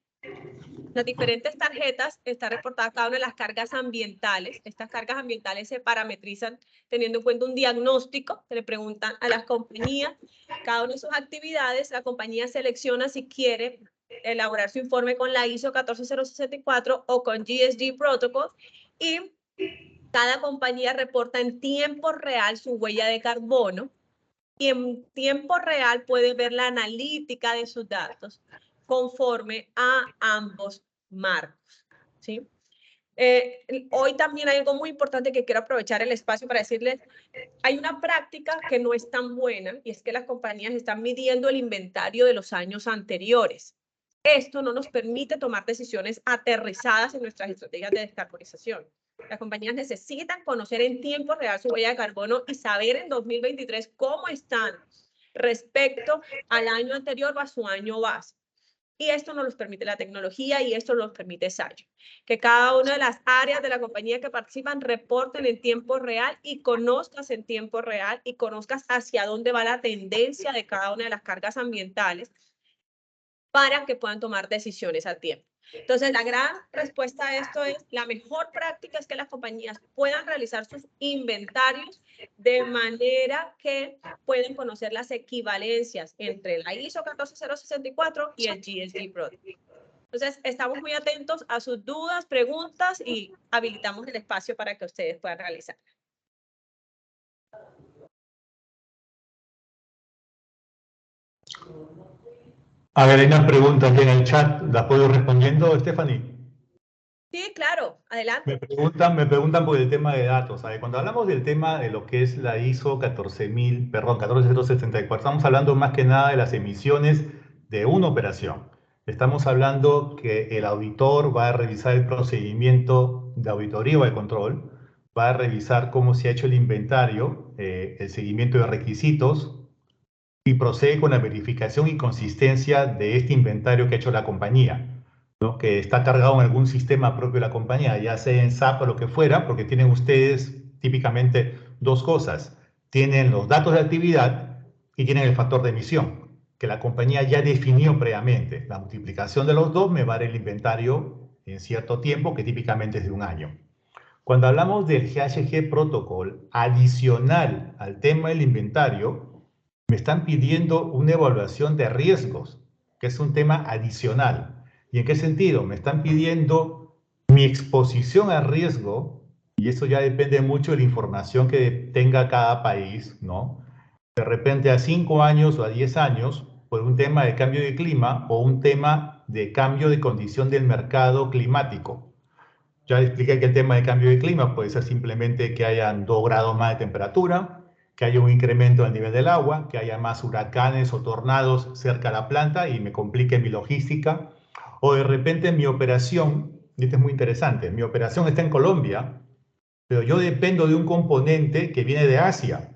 las diferentes tarjetas está reportada cada una de las cargas ambientales. Estas cargas ambientales se parametrizan teniendo en cuenta un diagnóstico. Se le preguntan a las compañías cada una de sus actividades. La compañía selecciona si quiere elaborar su informe con la ISO 14064 o con GSG Protocol y cada compañía reporta en tiempo real su huella de carbono y en tiempo real puede ver la analítica de sus datos conforme a ambos marcos, ¿sí? Hoy también hay algo muy importante que quiero aprovechar el espacio para decirles. Hay una práctica que no es tan buena y es que las compañías están midiendo el inventario de los años anteriores. Esto no nos permite tomar decisiones aterrizadas en nuestras estrategias de descarbonización. Las compañías necesitan conocer en tiempo real su huella de carbono y saber en 2023 cómo están respecto al año anterior o a su año base. Y esto nos lo permite la tecnología y esto nos permite Sayo. Que cada una de las áreas de la compañía que participan reporten en tiempo real y conozcas en tiempo real y conozcas hacia dónde va la tendencia de cada una de las cargas ambientales para que puedan tomar decisiones a tiempo. Entonces, la gran respuesta a esto es, la mejor práctica es que las compañías puedan realizar sus inventarios de manera que pueden conocer las equivalencias entre la ISO 14064 y el GSG Protocol. Entonces, estamos muy atentos a sus dudas, preguntas y habilitamos el espacio para que ustedes puedan realizar. A ver, hay una pregunta aquí en el chat, ¿la puedo ir respondiendo, Stephanie? Sí, claro, adelante. Me preguntan por el tema de datos. ¿Sabe? Cuando hablamos del tema de lo que es la ISO 14064, estamos hablando más que nada de las emisiones de una operación. Estamos hablando que el auditor va a revisar el procedimiento de auditoría o de control, va a revisar cómo se ha hecho el inventario, el seguimiento de requisitos y procede con la verificación y consistencia de este inventario que ha hecho la compañía, ¿no? Que está cargado en algún sistema propio de la compañía, ya sea en SAP o lo que fuera, porque tienen ustedes típicamente dos cosas. Tienen los datos de actividad y tienen el factor de emisión, que la compañía ya definió previamente. La multiplicación de los dos me va a dar el inventario en cierto tiempo, que típicamente es de un año. Cuando hablamos del GHG Protocol, adicional al tema del inventario, me están pidiendo una evaluación de riesgos, que es un tema adicional. ¿Y en qué sentido? Me están pidiendo mi exposición a riesgo, y eso ya depende mucho de la información que tenga cada país, ¿no? De repente a 5 años o a 10 años, por un tema de cambio de clima o un tema de cambio de condición del mercado climático. Ya expliqué que el tema de cambio de clima puede ser simplemente que hayan 2 grados más de temperatura, que haya un incremento del nivel del agua, que haya más huracanes o tornados cerca de la planta y me complique mi logística. O de repente mi operación, y esto es muy interesante, mi operación está en Colombia, pero yo dependo de un componente que viene de Asia.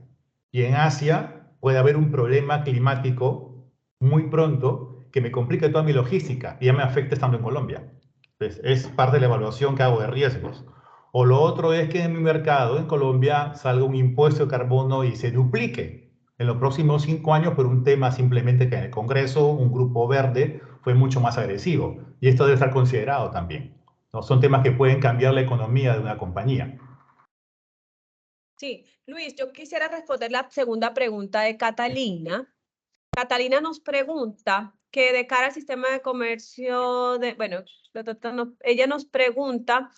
Y en Asia puede haber un problema climático muy pronto que me complique toda mi logística y ya me afecta estando en Colombia. Entonces, es parte de la evaluación que hago de riesgos. O lo otro es que en mi mercado, en Colombia, salga un impuesto de carbono y se duplique en los próximos 5 años por un tema simplemente que en el Congreso un grupo verde fue mucho más agresivo. Y esto debe estar considerado también, ¿no? Son temas que pueden cambiar la economía de una compañía. Sí, Luis, yo quisiera responder la segunda pregunta de Catalina. Catalina nos pregunta que de cara al sistema de comercio, ella nos pregunta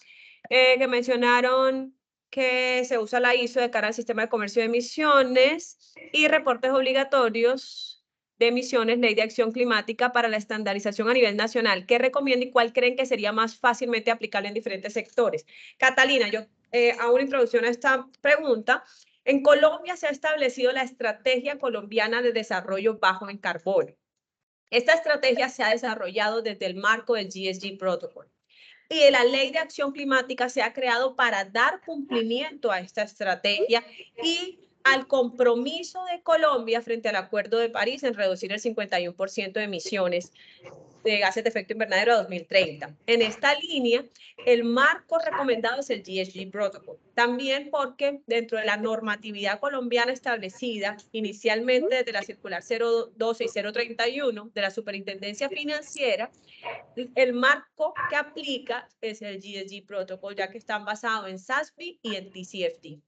que mencionaron que se usa la ISO de cara al sistema de comercio de emisiones y reportes obligatorios de emisiones, ley de acción climática para la estandarización a nivel nacional. ¿Qué recomienda y cuál creen que sería más fácilmente aplicable en diferentes sectores? Catalina, yo hago una introducción a esta pregunta. En Colombia se ha establecido la Estrategia Colombiana de Desarrollo Bajo en Carbono. Esta estrategia se ha desarrollado desde el marco del GHG Protocol. Y la Ley de Acción Climática se ha creado para dar cumplimiento a esta estrategia y al compromiso de Colombia frente al Acuerdo de París en reducir el 51% de emisiones de gases de efecto invernadero a 2030. En esta línea, el marco recomendado es el GHG Protocol. También porque dentro de la normatividad colombiana establecida inicialmente desde la circular 012 y 031 de la Superintendencia Financiera, el marco que aplica es el GHG Protocol, ya que están basados en SASB y en TCFD.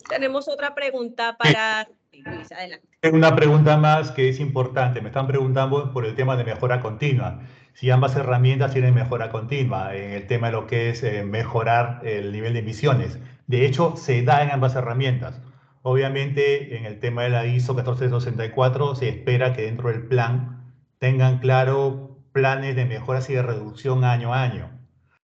Tenemos otra pregunta para Luis, adelante. Una pregunta más que es importante. Me están preguntando por el tema de mejora continua. Si ambas herramientas tienen mejora continua en el tema de lo que es mejorar el nivel de emisiones. De hecho, se da en ambas herramientas. Obviamente, en el tema de la ISO 14264 se espera que dentro del plan tengan claro planes de mejoras y de reducción año a año.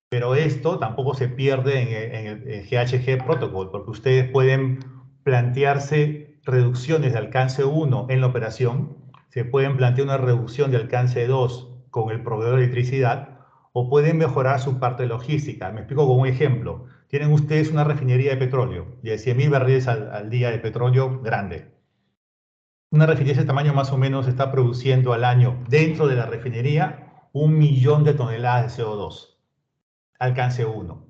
Pero esto tampoco se pierde en el GHG Protocol, porque ustedes pueden plantearse reducciones de alcance 1 en la operación, se pueden plantear una reducción de alcance 2 con el proveedor de electricidad, o pueden mejorar su parte logística. Me explico con un ejemplo. Tienen ustedes una refinería de petróleo de 100.000 barriles al día de petróleo grande. Una refinería de ese tamaño más o menos está produciendo al año dentro de la refinería 1 millón de toneladas de CO2. Alcance 1.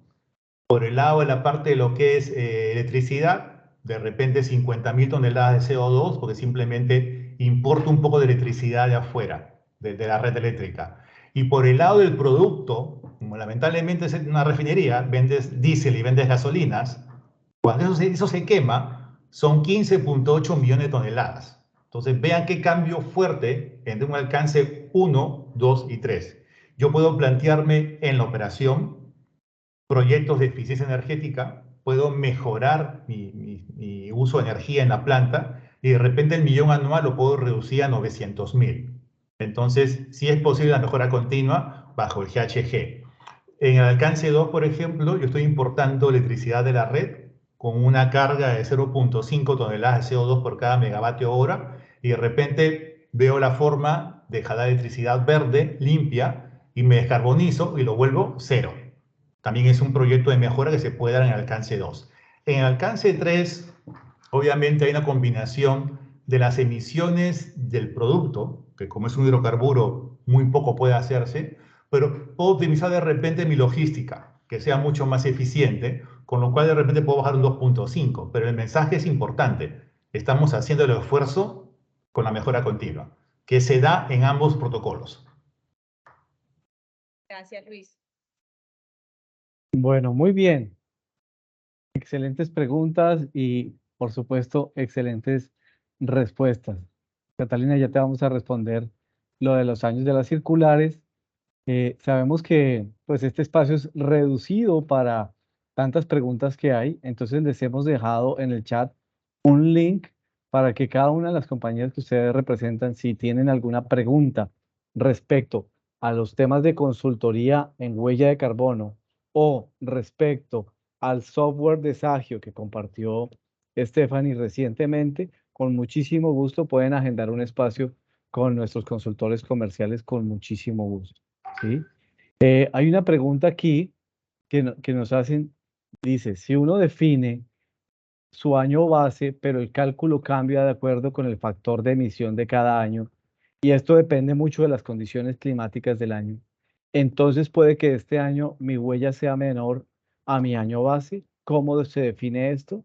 Por el lado de la parte de lo que es electricidad, de repente 50.000 toneladas de CO2, porque simplemente importa un poco de electricidad de afuera, de la red eléctrica. Y por el lado del producto, como lamentablemente es una refinería, vendes diésel y vendes gasolinas, cuando eso se quema, son 15.8 millones de toneladas. Entonces vean qué cambio fuerte entre un alcance 1, 2 y 3. Yo puedo plantearme en la operación proyectos de eficiencia energética, puedo mejorar mi uso de energía en la planta y de repente el millón anual lo puedo reducir a 900.000. Entonces, sí es posible la mejora continua bajo el GHG. En el alcance 2, por ejemplo, yo estoy importando electricidad de la red con una carga de 0.5 toneladas de CO2 por cada megavatio hora y de repente veo la forma de jalar electricidad verde, limpia, y me descarbonizo y lo vuelvo cero. También es un proyecto de mejora que se puede dar en el alcance 2. En el alcance 3, obviamente hay una combinación de las emisiones del producto, que como es un hidrocarburo, muy poco puede hacerse, pero puedo optimizar de repente mi logística, que sea mucho más eficiente, con lo cual de repente puedo bajar un 2.5, pero el mensaje es importante. Estamos haciendo el esfuerzo con la mejora continua, que se da en ambos protocolos. Gracias, Luis. Bueno, muy bien. Excelentes preguntas y, por supuesto, excelentes respuestas. Catalina, ya te vamos a responder lo de los años de las circulares. Sabemos que pues, este espacio es reducido para tantas preguntas que hay, entonces les hemos dejado en el chat un link para que cada una de las compañías que ustedes representan, si tienen alguna pregunta respecto a los temas de consultoría en huella de carbono o respecto al software de Sagio que compartió Stephanie recientemente, con muchísimo gusto pueden agendar un espacio con nuestros consultores comerciales con muchísimo gusto. ¿Sí? Hay una pregunta aquí que nos hacen, dice, si uno define su año base, pero el cálculo cambia de acuerdo con el factor de emisión de cada año, y esto depende mucho de las condiciones climáticas del año, entonces puede que este año mi huella sea menor a mi año base. ¿Cómo se define esto?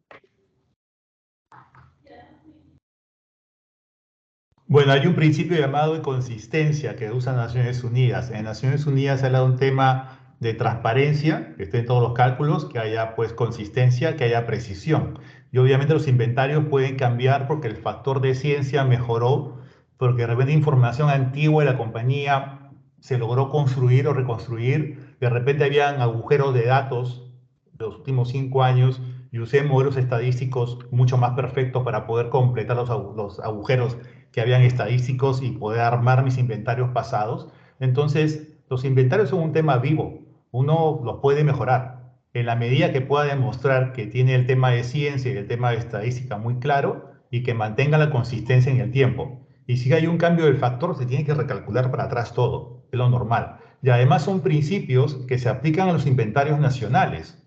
Bueno, hay un principio llamado de consistencia que usan Naciones Unidas. En Naciones Unidas se habla de un tema de transparencia, que esté en todos los cálculos, que haya pues consistencia, que haya precisión. Y obviamente los inventarios pueden cambiar porque el factor de ciencia mejoró, porque de repente información antigua de la compañía se logró construir o reconstruir. De repente habían agujeros de datos de los últimos 5 años y usé modelos estadísticos mucho más perfectos para poder completar los agujeros que habían estadísticos y poder armar mis inventarios pasados. Entonces, los inventarios son un tema vivo. Uno los puede mejorar. En la medida que pueda demostrar que tiene el tema de ciencia y el tema de estadística muy claro y que mantenga la consistencia en el tiempo. Y si hay un cambio del factor, se tiene que recalcular para atrás todo, es lo normal. Y además son principios que se aplican a los inventarios nacionales.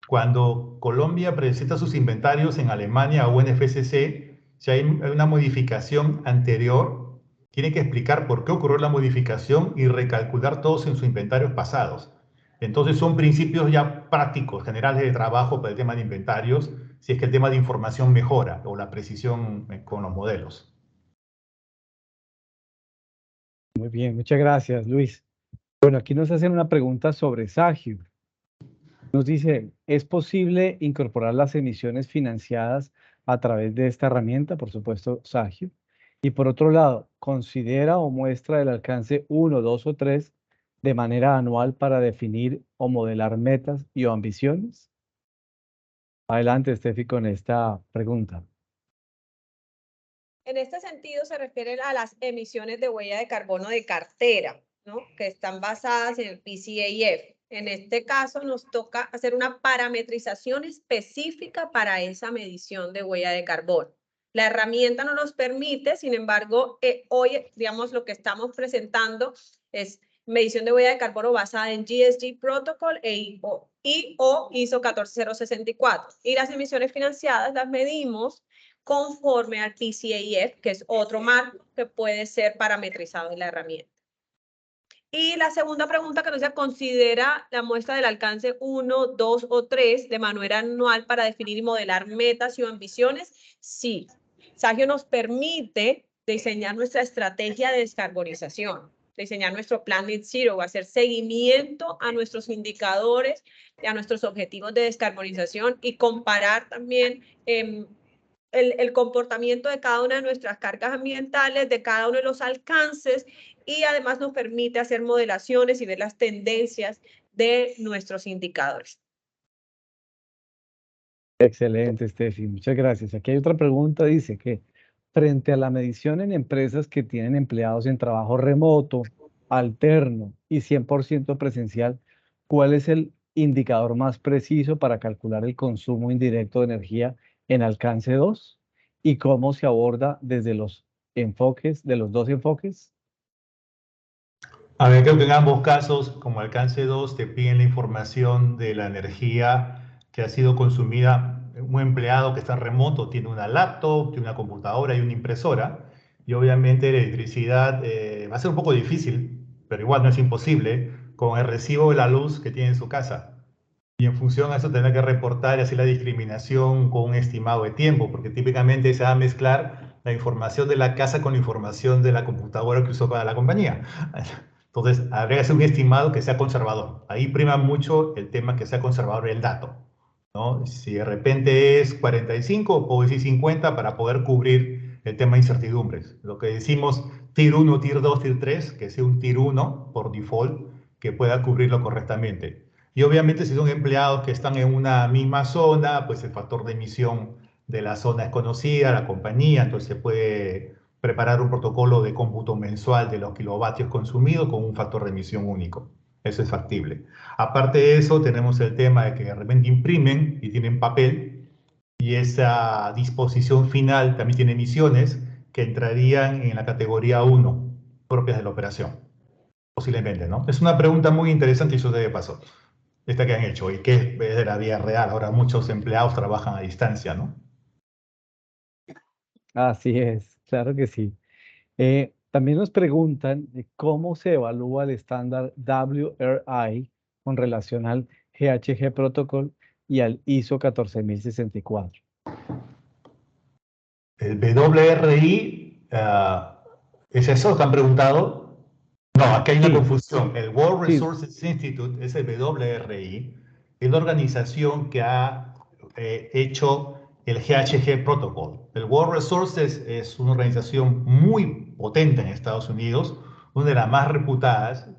Cuando Colombia presenta sus inventarios en Alemania o en FCC, si hay una modificación anterior, tiene que explicar por qué ocurrió la modificación y recalcular todos en sus inventarios pasados. Entonces son principios ya prácticos, generales de trabajo para el tema de inventarios, si es que el tema de información mejora o la precisión con los modelos. Muy bien, muchas gracias, Luis. Bueno, aquí nos hacen una pregunta sobre Sagio. Nos dice, ¿es posible incorporar las emisiones financiadas a través de esta herramienta? Por supuesto, Sagio. Y por otro lado, ¿considera o muestra el alcance 1, 2 o 3 de manera anual para definir o modelar metas y o ambiciones? Adelante, Steffi, con esta pregunta. En este sentido se refiere a las emisiones de huella de carbono de cartera, ¿no? Que están basadas en el PCAF. En este caso nos toca hacer una parametrización específica para esa medición de huella de carbono. La herramienta no nos permite, sin embargo, hoy, digamos, lo que estamos presentando es medición de huella de carbono basada en GSG Protocol e ISO 14064. Y las emisiones financiadas las medimos conforme al PCAF, que es otro marco que puede ser parametrizado en la herramienta. Y la segunda pregunta que nos dice, ¿considera la muestra del alcance 1, 2 o 3 de manera anual para definir y modelar metas y ambiciones? Sí. Sagio nos permite diseñar nuestra estrategia de descarbonización, diseñar nuestro plan Net Zero, hacer seguimiento a nuestros indicadores, a nuestros objetivos de descarbonización y comparar también el comportamiento de cada una de nuestras cargas ambientales, de cada uno de los alcances, y además nos permite hacer modelaciones y ver las tendencias de nuestros indicadores. Excelente, Steffi, muchas gracias. Aquí hay otra pregunta, dice que frente a la medición en empresas que tienen empleados en trabajo remoto, alterno y 100% presencial, ¿cuál es el indicador más preciso para calcular el consumo indirecto de energía en alcance 2? ¿Y cómo se aborda desde los enfoques, de los dos enfoques? A ver, creo que en ambos casos, como alcance 2, te piden la información de la energía que ha sido consumida. Un empleado que está remoto tiene una laptop, tiene una computadora y una impresora. Y obviamente la electricidad va a ser un poco difícil, pero igual no es imposible, con el recibo de la luz que tiene en su casa. Y en función a eso tendrá que reportar y hacer la discriminación con un estimado de tiempo, porque típicamente se va a mezclar la información de la casa con la información de la computadora que usó para la compañía. Entonces, habría que hacer un estimado que sea conservador. Ahí prima mucho el tema que sea conservador el dato, ¿no? Si de repente es 45, puedo decir 50 para poder cubrir el tema de incertidumbres. Lo que decimos Tier 1, Tier 2, Tier 3, que sea un Tier 1 por default, que pueda cubrirlo correctamente. Y obviamente si son empleados que están en una misma zona, pues el factor de emisión de la zona es conocida, la compañía, entonces se puede preparar un protocolo de cómputo mensual de los kilovatios consumidos con un factor de emisión único. Eso es factible. Aparte de eso, tenemos el tema de que de repente imprimen y tienen papel y esa disposición final también tiene emisiones que entrarían en la categoría 1 propias de la operación. Posiblemente, ¿no? Es una pregunta muy interesante y eso de paso. Esta que han hecho y que es de la vida real. Ahora muchos empleados trabajan a distancia, ¿no? Así es, claro que sí. También nos preguntan de cómo se evalúa el estándar WRI con relación al GHG Protocol y al ISO 14064. El WRI, ¿es eso que han preguntado? No, aquí hay una Sí, confusión. El World sí, Resources Institute es el WRI, es la organización que ha hecho el GHG Protocol. El World Resources es una organización muy potente en Estados Unidos, una de las más reputadas,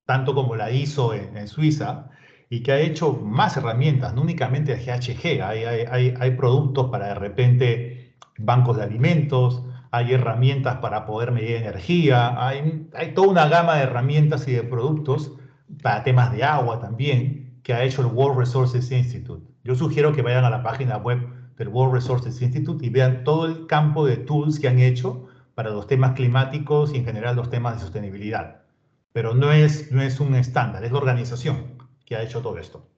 tanto como la ISO en Suiza, y que ha hecho más herramientas, no únicamente el GHG, hay productos para de repente bancos de alimentos, hay herramientas para poder medir energía, hay toda una gama de herramientas y de productos para temas de agua también, que ha hecho el World Resources Institute. Yo sugiero que vayan a la página web del World Resources Institute y vean todo el campo de tools que han hecho para los temas climáticos y en general los temas de sostenibilidad. Pero no es un estándar, es la organización que ha hecho todo esto.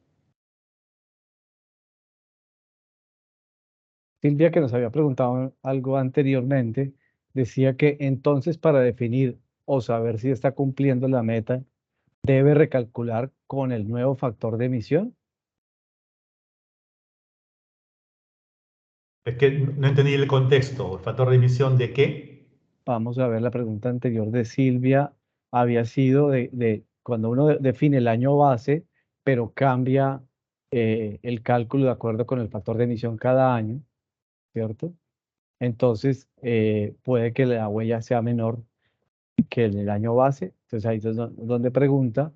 Silvia, que nos había preguntado algo anteriormente, decía que entonces para definir o saber si está cumpliendo la meta, debe recalcular con el nuevo factor de emisión. Es que no entendí el contexto. ¿El factor de emisión de qué? Vamos a ver, la pregunta anterior de Silvia había sido de cuando uno define el año base, pero cambia el cálculo de acuerdo con el factor de emisión cada año, ¿cierto? Entonces, puede que la huella sea menor que en el año base. Entonces, ahí es donde pregunta.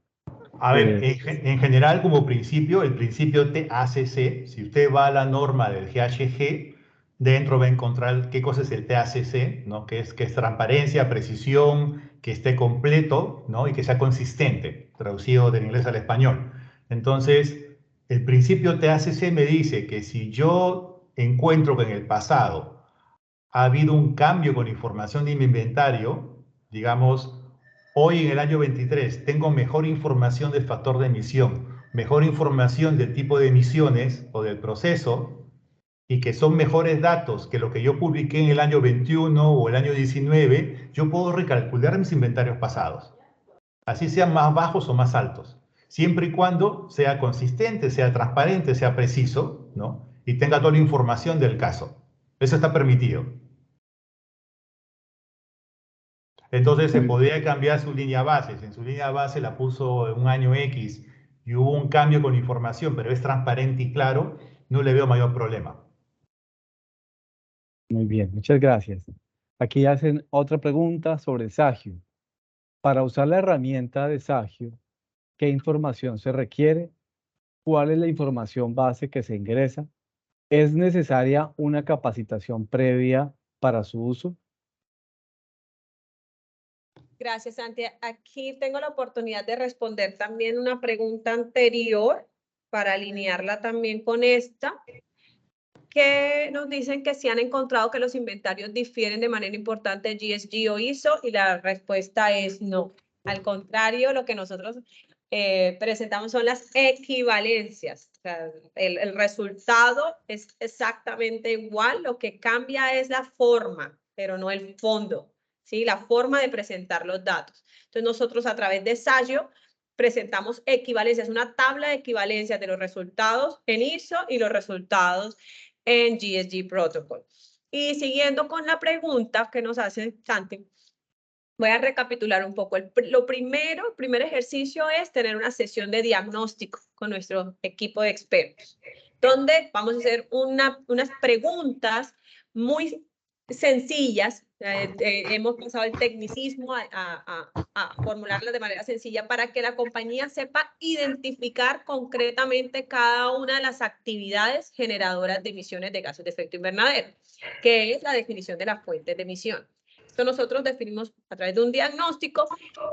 A ver, eh, en general, como principio, el principio TACC, si usted va a la norma del GHG, dentro va a encontrar qué cosa es el TACC, ¿no? Que es transparencia, precisión, que esté completo, ¿no? Y que sea consistente, traducido del inglés al español. Entonces, el principio TACC me dice que si yo encuentro que en el pasado ha habido un cambio con información de mi inventario, digamos, hoy en el año 23 tengo mejor información del factor de emisión, mejor información del tipo de emisiones o del proceso, y que son mejores datos que lo que yo publiqué en el año 21 o el año 19, yo puedo recalcular mis inventarios pasados, así sean más bajos o más altos, siempre y cuando sea consistente, sea transparente, sea preciso, ¿no? Y tenga toda la información del caso. Eso está permitido. Entonces se muy, podría cambiar su línea base. Si en su línea base la puso en un año X y hubo un cambio con información, pero es transparente y claro, no le veo mayor problema. muy bien, muchas gracias. Aquí hacen otra pregunta sobre Sagio. Para usar la herramienta de Sagio, ¿qué información se requiere? ¿Cuál es la información base que se ingresa? ¿Es necesaria una capacitación previa para su uso? Gracias, Santi. Aquí tengo la oportunidad de responder también una pregunta anterior para alinearla también con esta, que nos dicen que si han encontrado que los inventarios difieren de manera importante de GSG o ISO, y la respuesta es no. Al contrario, lo que nosotros presentamos son las equivalencias. O sea, el resultado es exactamente igual, lo que cambia es la forma, pero no el fondo, ¿sí? La forma de presentar los datos. Entonces nosotros a través de Sagio presentamos equivalencias, una tabla de equivalencias de los resultados en ISO y los resultados en GSG Protocol. Y siguiendo con la pregunta que nos hace Santi, voy a recapitular un poco. El primer ejercicio es tener una sesión de diagnóstico con nuestro equipo de expertos, donde vamos a hacer unas preguntas muy sencillas. Hemos pasado el tecnicismo a formularlas de manera sencilla para que la compañía sepa identificar concretamente cada una de las actividades generadoras de emisiones de gases de efecto invernadero, que es la definición de las fuentes de emisión. Esto nosotros definimos a través de un diagnóstico,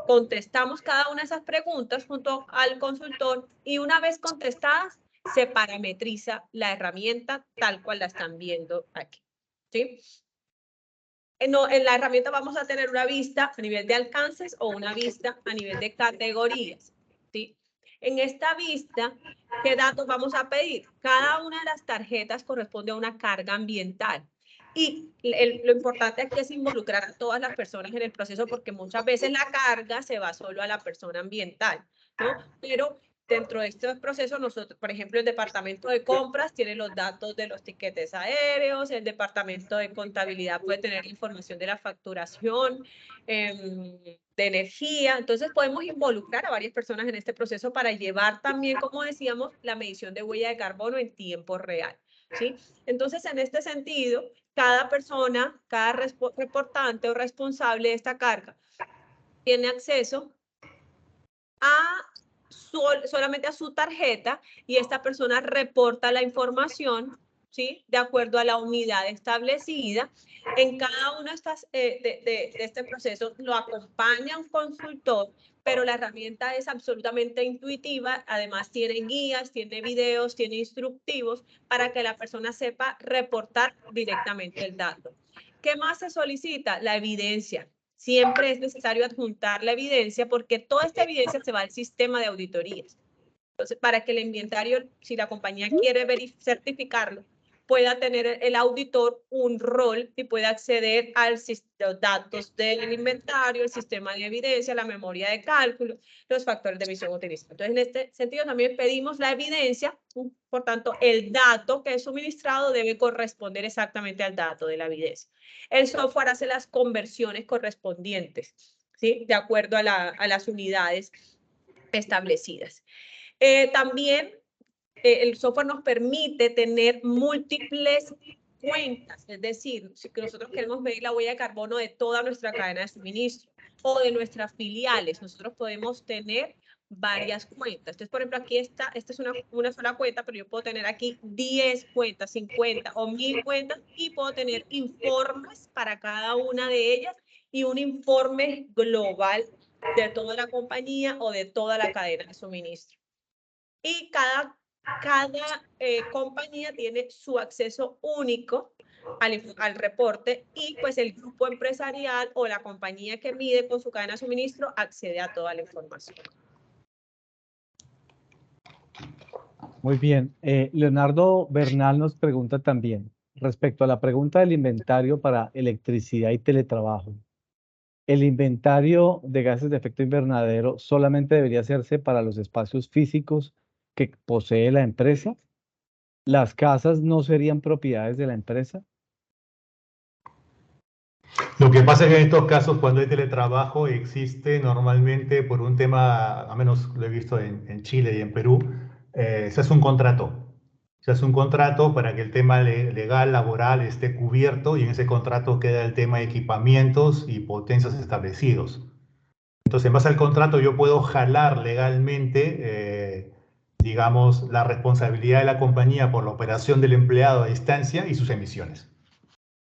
contestamos cada una de esas preguntas junto al consultor y una vez contestadas se parametriza la herramienta tal cual la están viendo aquí, ¿sí? En la herramienta vamos a tener una vista a nivel de alcances o una vista a nivel de categorías, ¿sí? En esta vista, ¿qué datos vamos a pedir? Cada una de las tarjetas corresponde a una carga ambiental. Y lo importante aquí es involucrar a todas las personas en el proceso porque muchas veces la carga se va solo a la persona ambiental, ¿no? Pero dentro de este proceso, nosotros, por ejemplo, el departamento de compras tiene los datos de los tiquetes aéreos, el departamento de contabilidad puede tener información de la facturación, de energía. Entonces, podemos involucrar a varias personas en este proceso para llevar también, como decíamos, la medición de huella de carbono en tiempo real, ¿sí? Entonces, en este sentido, cada persona, cada reportante o responsable de esta carga, tiene acceso a solamente a su tarjeta y esta persona reporta la información, ¿sí? De acuerdo a la unidad establecida. En cada uno de, de este proceso lo acompaña un consultor, pero la herramienta es absolutamente intuitiva. Además tiene guías, tiene videos, tiene instructivos para que la persona sepa reportar directamente el dato. ¿Qué más se solicita? La evidencia. Siempre es necesario adjuntar la evidencia porque toda esta evidencia se va al sistema de auditorías. Entonces, para que el inventario, si la compañía quiere certificarlo, pueda tener el auditor un rol y pueda acceder a los datos del inventario, el sistema de evidencia, la memoria de cálculo, los factores de emisión utilizados. Entonces, en este sentido también pedimos la evidencia, por tanto, el dato que es suministrado debe corresponder exactamente al dato de la evidencia. El software hace las conversiones correspondientes, ¿sí? De acuerdo a las unidades establecidas. También el software nos permite tener múltiples cuentas, es decir, si nosotros queremos medir la huella de carbono de toda nuestra cadena de suministro o de nuestras filiales, nosotros podemos tener varias cuentas. Entonces, por ejemplo, aquí esta es una sola cuenta, pero yo puedo tener aquí 10 cuentas, 50 o 1000 cuentas y puedo tener informes para cada una de ellas y un informe global de toda la compañía o de toda la cadena de suministro. Y cada compañía tiene su acceso único al reporte y pues el grupo empresarial o la compañía que mide con su cadena de suministro accede a toda la información. Muy bien. Leonardo Bernal nos pregunta también, respecto a la pregunta del inventario para electricidad y teletrabajo. ¿El inventario de gases de efecto invernadero solamente debería hacerse para los espacios físicos que posee la empresa? ¿Las casas no serían propiedades de la empresa? Lo que pasa es que en estos casos, cuando hay teletrabajo, existe normalmente por un tema, al menos lo he visto en Chile y en Perú, se hace un contrato. Se hace un contrato para que el tema legal, laboral esté cubierto y en ese contrato queda el tema de equipamientos y potencias establecidos. Entonces, en base al contrato, yo puedo jalar legalmente, digamos, la responsabilidad de la compañía por la operación del empleado a distancia y sus emisiones.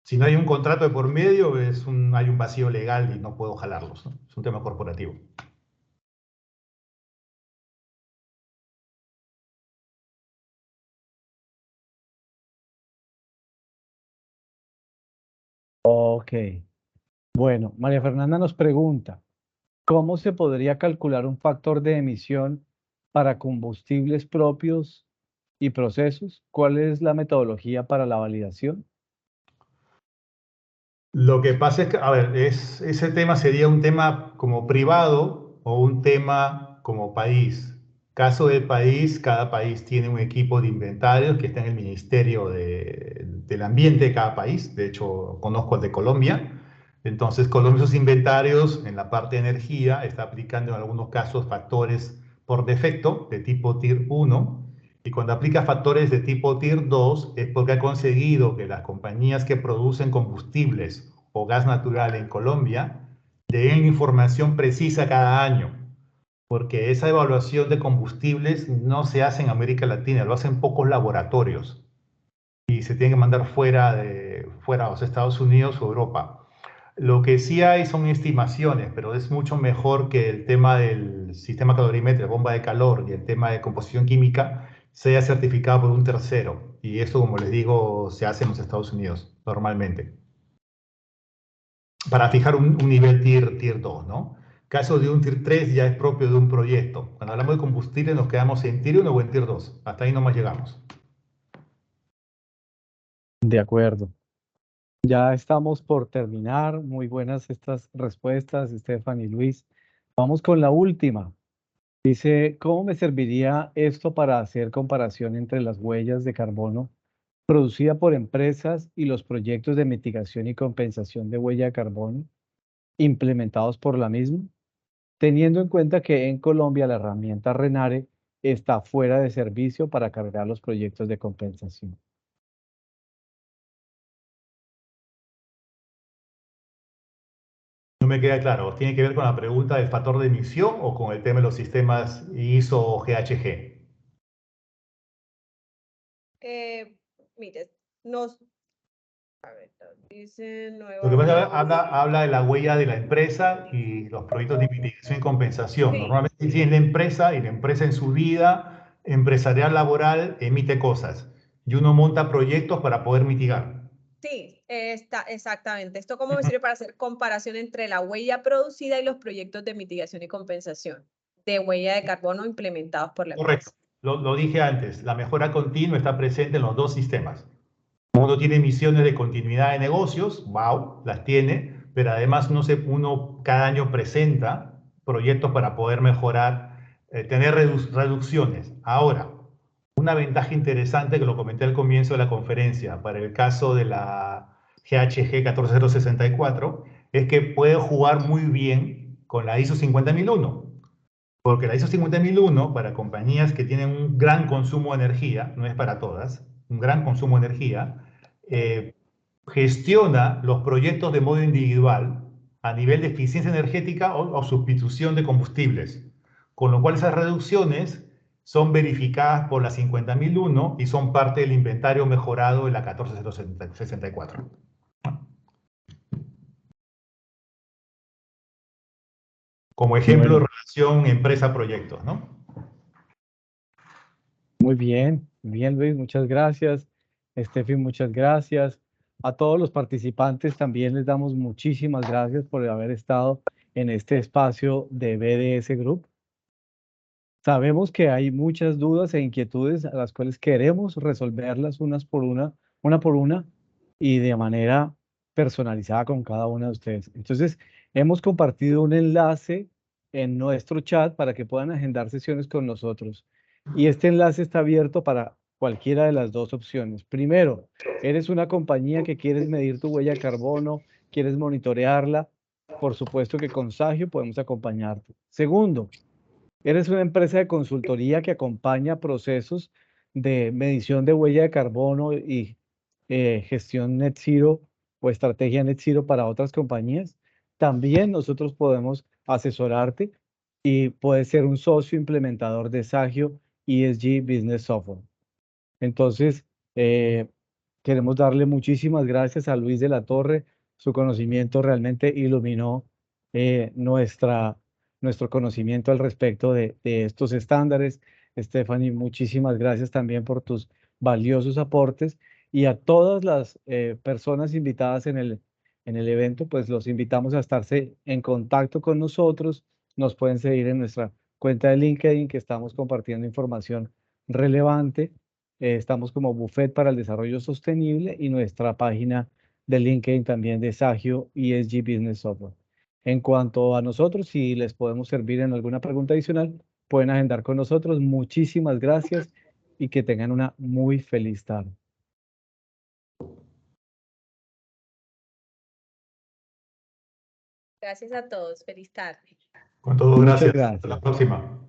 Si no hay un contrato de por medio, hay un vacío legal y no puedo jalarlos, ¿no? Es un tema corporativo. Ok. Bueno, María Fernanda nos pregunta, ¿cómo se podría calcular un factor de emisión para combustibles propios y procesos? ¿Cuál es la metodología para la validación? Lo que pasa es que, a ver, ese tema sería un tema como privado o un tema como país. Caso del país, cada país tiene un equipo de inventarios que está en el Ministerio del Ambiente de cada país. De hecho, conozco el de Colombia. Entonces, Colombia, esos inventarios en la parte de energía está aplicando en algunos casos factores por defecto de tipo Tier 1. Y cuando aplica factores de tipo Tier 2 es porque ha conseguido que las compañías que producen combustibles o gas natural en Colombia den información precisa cada año, porque esa evaluación de combustibles no se hace en América Latina, lo hacen pocos laboratorios y se tiene que mandar fuera a los Estados Unidos o Europa. Lo que sí hay son estimaciones, pero es mucho mejor que el tema del sistema calorimétrico, bomba de calor y el tema de composición química sea certificado por un tercero. Y esto, como les digo, se hace en los Estados Unidos normalmente. Para fijar un nivel tier 2, ¿no? Caso de un Tier 3 ya es propio de un proyecto. Cuando hablamos de combustible nos quedamos en Tier 1 o en Tier 2. Hasta ahí nomás llegamos. De acuerdo. Ya estamos por terminar. Muy buenas estas respuestas, Estefan y Luis. Vamos con la última. Dice, ¿cómo me serviría esto para hacer comparación entre las huellas de carbono producida por empresas y los proyectos de mitigación y compensación de huella de carbono implementados por la misma? Teniendo en cuenta que en Colombia la herramienta Renare está fuera de servicio para cargar los proyectos de compensación. me queda claro. ¿Tiene que ver con la pregunta del factor de emisión o con el tema de los sistemas ISO o GHG? Mire, a ver, dice Lo que nueva. pasa es que habla de la huella de la empresa y los proyectos de mitigación y compensación. Sí, Normalmente si es la empresa y la empresa en su vida empresarial laboral emite cosas y uno monta proyectos para poder mitigar. sí, exactamente. Esto como me sirve para hacer comparación entre la huella producida y los proyectos de mitigación y compensación de huella de carbono implementados por la Correcto. empresa. Lo dije antes, la mejora continua está presente en los dos sistemas. Uno tiene misiones de continuidad de negocios, wow, las tiene, pero además uno cada año presenta proyectos para poder mejorar, tener reducciones. Ahora, una ventaja interesante que lo comenté al comienzo de la conferencia para el caso de la GHG 14064 es que puede jugar muy bien con la ISO 50001. Porque la ISO 50001 para compañías que tienen un gran consumo de energía, no es para todas, un gran consumo de energía, gestiona los proyectos de modo individual a nivel de eficiencia energética o sustitución de combustibles. Con lo cual esas reducciones son verificadas por la 50001 y son parte del inventario mejorado de la 14064. Como ejemplo de Bueno, relación empresa-proyectos, ¿no? muy bien Luis, muchas gracias. Estefi, muchas gracias. A todos los participantes también les damos muchísimas gracias por haber estado en este espacio de BDS Group. Sabemos que hay muchas dudas e inquietudes a las cuales queremos resolverlas una por una y de manera personalizada con cada una de ustedes. Entonces, hemos compartido un enlace en nuestro chat para que puedan agendar sesiones con nosotros. Y este enlace está abierto para cualquiera de las dos opciones. Primero, eres una compañía que quieres medir tu huella de carbono, quieres monitorearla. Por supuesto que con Sagio podemos acompañarte. Segundo, eres una empresa de consultoría que acompaña procesos de medición de huella de carbono y gestión net zero o estrategia net zero para otras compañías. También nosotros podemos asesorarte y puedes ser un socio implementador de Sagio ESG Business Software. Entonces, queremos darle muchísimas gracias a Luis de la Torre. Su conocimiento realmente iluminó nuestro conocimiento al respecto de estos estándares. Stephanie, muchísimas gracias también por tus valiosos aportes y a todas las personas invitadas en el evento, pues los invitamos a estarse en contacto con nosotros. Nos pueden seguir en nuestra cuenta de LinkedIn, que estamos compartiendo información relevante. Estamos como Buffet para el Desarrollo Sostenible y nuestra página de LinkedIn también de Sagio ESG Business Software. En cuanto a nosotros, si les podemos servir en alguna pregunta adicional, pueden agendar con nosotros. Muchísimas gracias y que tengan una muy feliz tarde. Gracias a todos. Feliz tarde. Con todo, Muchas gracias. Hasta la gracias. próxima.